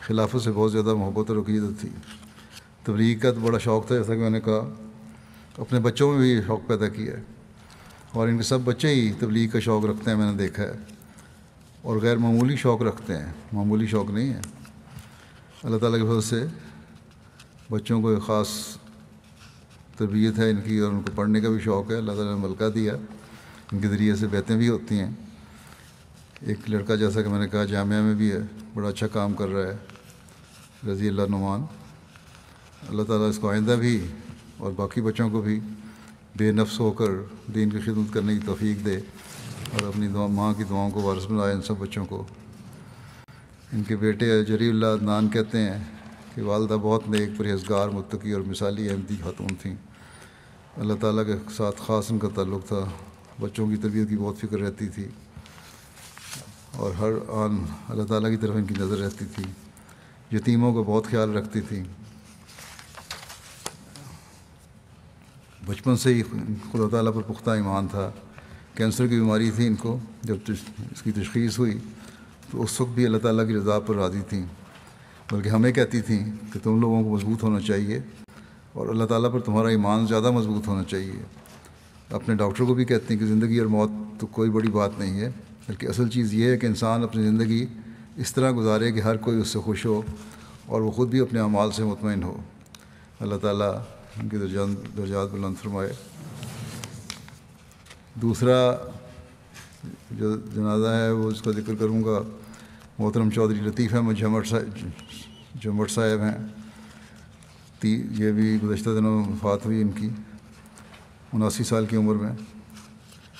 خلافت سے بہت زیادہ محبت اور عقیدت تھی۔ تبلیغ کا تو بڑا شوق تھا، جیسا کہ میں نے کہا، اپنے بچوں میں بھی یہ شوق پیدا کیا ہے اور ان کے سب بچے ہی تبلیغ کا شوق رکھتے ہیں، میں نے دیکھا ہے، اور غیر معمولی شوق رکھتے ہیں، معمولی شوق نہیں ہے۔ اللہ تعالیٰ کے فضل سے بچوں کو ایک خاص تربیت ہے ان کی، اور ان کو پڑھنے کا بھی شوق ہے۔ اللہ تعالیٰ نے ملکہ دیا، ان کے ذریعے سے بیعتیں بھی ہوتی ہیں۔ ایک لڑکا جیسا کہ میں نے کہا جامعہ میں بھی ہے، بڑا اچھا کام کر رہا ہے، رضی اللہ نعمان۔ اللہ تعالیٰ اس کو آئندہ بھی اور باقی بچوں کو بھی بے نفس ہو کر دین کی خدمت کرنے کی توفیق دے اور اپنی ماں کی دعاؤں کو وارث بنائے ان سب بچوں کو۔ ان کے بیٹے جری اللہ عدنان کہتے ہیں کہ والدہ بہت نیک، پرہیزگار، متقی اور مثالی احمدی خاتون تھیں۔ اللہ تعالیٰ کے ساتھ خاص ان کا تعلق تھا، بچوں کی تربیت کی بہت فکر رہتی تھی اور ہر آن اللہ تعالیٰ کی طرف ان کی نظر رہتی تھی۔ یتیموں کا بہت خیال رکھتی تھیں۔ بچپن سے ہی خدا تعالیٰ پر پختہ ایمان تھا۔ کینسر کی بیماری تھی ان کو، جب اس کی تشخیص ہوئی تو اس وقت بھی اللہ تعالیٰ کی رضا پر راضی تھیں، بلکہ ہمیں کہتی تھیں کہ تم لوگوں کو مضبوط ہونا چاہیے اور اللہ تعالیٰ پر تمہارا ایمان زیادہ مضبوط ہونا چاہیے۔ اپنے ڈاکٹر کو بھی کہتے ہیں کہ زندگی اور موت تو کوئی بڑی بات نہیں ہے، بلکہ اصل چیز یہ ہے کہ انسان اپنی زندگی اس طرح گزارے کہ ہر کوئی اس سے خوش ہو اور وہ خود بھی اپنے اعمال سے مطمئن ہو۔ اللہ تعالیٰ ان کے درجات بلند فرمائے۔ دوسرا جو جنازہ ہے وہ اس کا ذکر کروں گا، محترم چودھری لطیف احمد جھمٹ صاحب ہیں۔ یہ بھی گزشتہ دنوں وفات ہوئی ان کی 79 سال کی عمر میں۔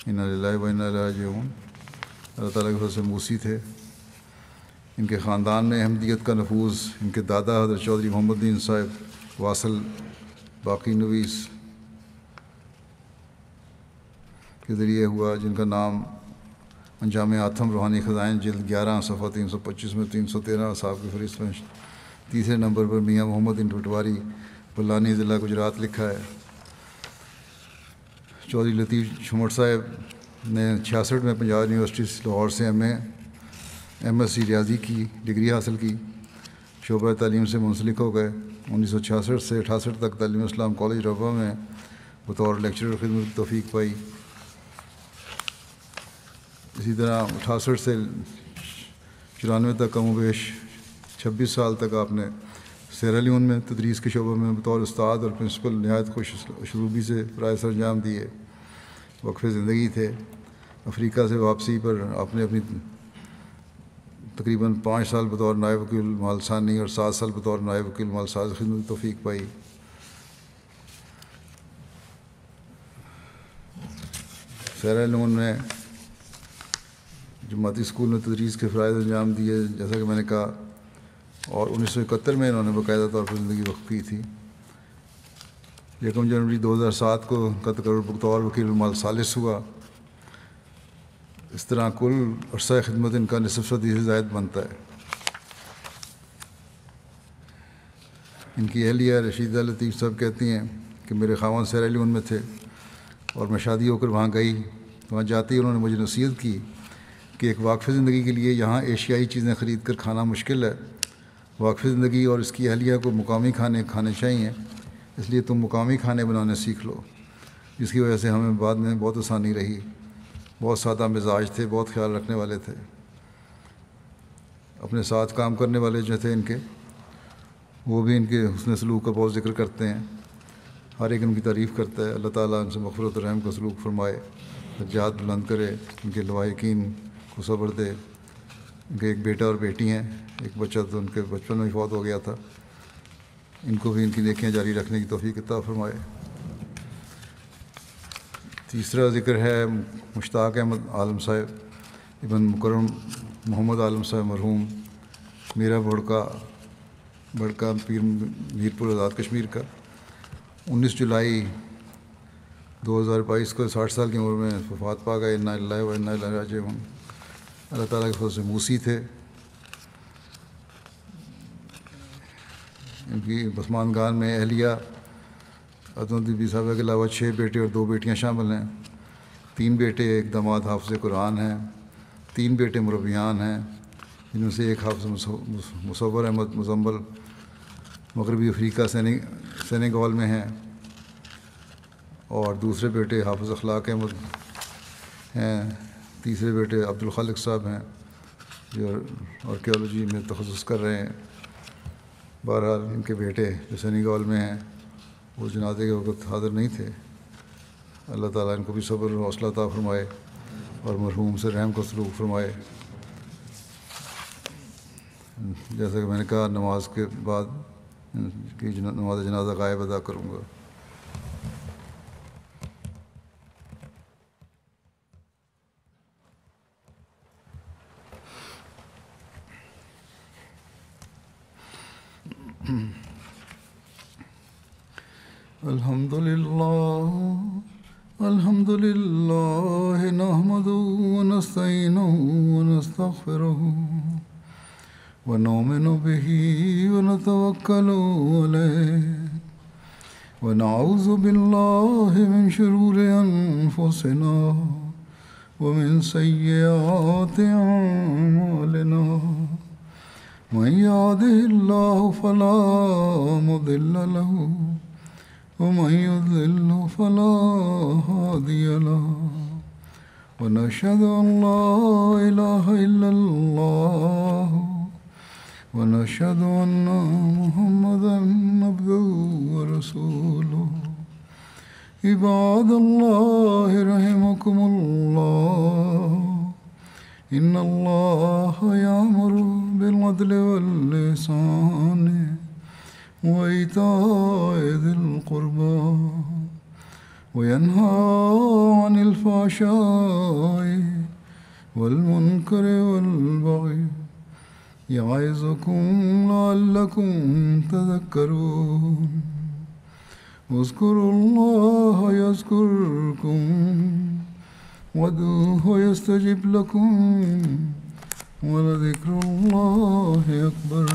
انا للہ و انا الیہ راجعون۔ اللہ تعالیٰ کے فضل سے موسی تھے۔ ان کے خاندان میں احمدیت کا نفوذ ان کے دادا حضرت چودھری محمد الدین صاحب واصل باقی نویس کے ذریعے ہوا، جن کا نام انجام آتم روحانی خزائن جلد 11 صفحہ 325 میں 313 صاحب کی فہرست میں 3 نمبر پر میاں محمد ان پٹواری بلانی ضلع گجرات لکھا ہے۔ چودھری لطیف جھمٹ صاحب نے 66 میں پنجاب یونیورسٹی لاہور سے ایم ایس سی ریاضی کی ڈگری حاصل کی، شعبہ تعلیم سے منسلک ہو گئے۔ 1966 سے 68 تک تعلیم اسلام کالج ربوہ میں بطور لیکچرر خدمت کی توفیق پائی۔ اسی طرح 68 سے 94 تک کم و بیش 26 سال تک آپ نے سیرا لیون میں تدریس کے شعبہ میں بطور استاد اور پرنسپل نہایت خوش اسلوبی سے برائے سر انجام دیے۔ وقف زندگی تھے۔ افریقہ سے واپسی پر آپ نے اپنی تقریباً 5 سال بطور نائب وکیل مال ثانی اور 7 سال بطور نائب وکیل مال ساز خدمت کی توفیق پائی۔ سیرا لیون میں جماعتی اسکول میں تدریس کے فرائض انجام دیے، جیسا کہ میں نے کہا، اور 1971 میں انہوں نے باقاعدہ طور پر زندگی وقف کی تھی۔ 1 جنوری 2007 کو ان کا تقرر بطور وکیل المال ثالث ہوا۔ اس طرح کل عرصہ خدمت ان کا نصف صدی سے زائد بنتا ہے۔ ان کی اہلیہ رشیدہ لطیف صاحب کہتی ہیں کہ میرے خاوند سیرا لیون میں تھے اور میں شادی ہو کر وہاں گئی۔ وہاں جاتے ہی انہوں نے مجھے نصیحت کی کہ ایک واقف زندگی کے لیے یہاں ایشیائی چیزیں خرید کر کھانا مشکل ہے، واقف زندگی اور اس کی اہلیہ کو مقامی کھانے کھانے چاہیے، اس لیے تم مقامی کھانے بنانے سیکھ لو، جس کی وجہ سے ہمیں بعد میں بہت آسانی رہی بہت سادہ مزاج تھے، بہت خیال رکھنے والے تھے. اپنے ساتھ کام کرنے والے جو تھے ان کے، وہ بھی ان کے حسن سلوک کا بہت ذکر کرتے ہیں. ہر ایک ان کی تعریف کرتا ہے. اللہ تعالیٰ ان سے مغفرت و رحم کا سلوک فرمائے، درجات بلند کرے، ان کے لواحقین کو صبر دے. ان کے ایک بیٹا اور بیٹی ہیں. ایک بچہ تو ان کے بچپن میں ہی فوت ہو گیا تھا. ان کو بھی ان کی نیکیاں جاری رکھنے کی توفیق عطا فرمائے. تیسرا ذکر ہے مشتاق احمد عالم صاحب ابن مکرم محمد عالم صاحب مرحوم، میرا بڑکا پیر میرپور آزاد کشمیر کا. 19 جولائی 2022 کو 60 سال کی عمر میں وفات پا گئے. انا للہ و انا الیہ راجعون. اللہ تعالیٰ کے فضل سے موسی تھے. ان کی بسمانگان میں اہلیہ عظمت بی صاحبہ کے علاوہ 6 بیٹے اور 2 بیٹیاں شامل ہیں. 3 بیٹے، ایک داماد حافظ قرآن ہیں. 3 بیٹے مربیان ہیں، جن میں سے ایک حافظ مصور احمد مزمل مغربی افریقہ سینیگال میں ہیں، اور دوسرے بیٹے حافظ اخلاق احمد ہیں. تیسرے بیٹے عبدالخالق صاحب ہیں جو آرکیالوجی میں تخصص کر رہے ہیں. بہرحال ان کے بیٹے جو سینیگال میں ہیں وہ جنازے کے وقت حاضر نہیں تھے. اللہ تعالیٰ ان کو بھی صبر و حوصلہ عطا فرمائے اور مرحوم سے رحم کا سلوک فرمائے. جیسا کہ میں نے کہا، نماز کے بعد کی نماز جنازہ غائب ادا کروں گا. الحمد للہ نحمده ونستعینه ونستغفره ونؤمن به ونتوکل علیہ ونعوذ باللہ من شرور انفسنا ومن سیئات اعمالنا. من يهده الله فلا مضل له ومن يضلل فلا هادي له ونشهد أن لا إله إلا الله ونشهد أن محمدا عبده ورسوله. عباد الله رحمكم الله، إن الله يأمر بالعدل والإحسان وإيتاء ذي القربى وينهى عن الفحشاء والمنكر والبغي يعظكم لعلكم تذكرون. اذكروا الله يذكركم وادعوه يستجب لكم ولذكر الله أكبر.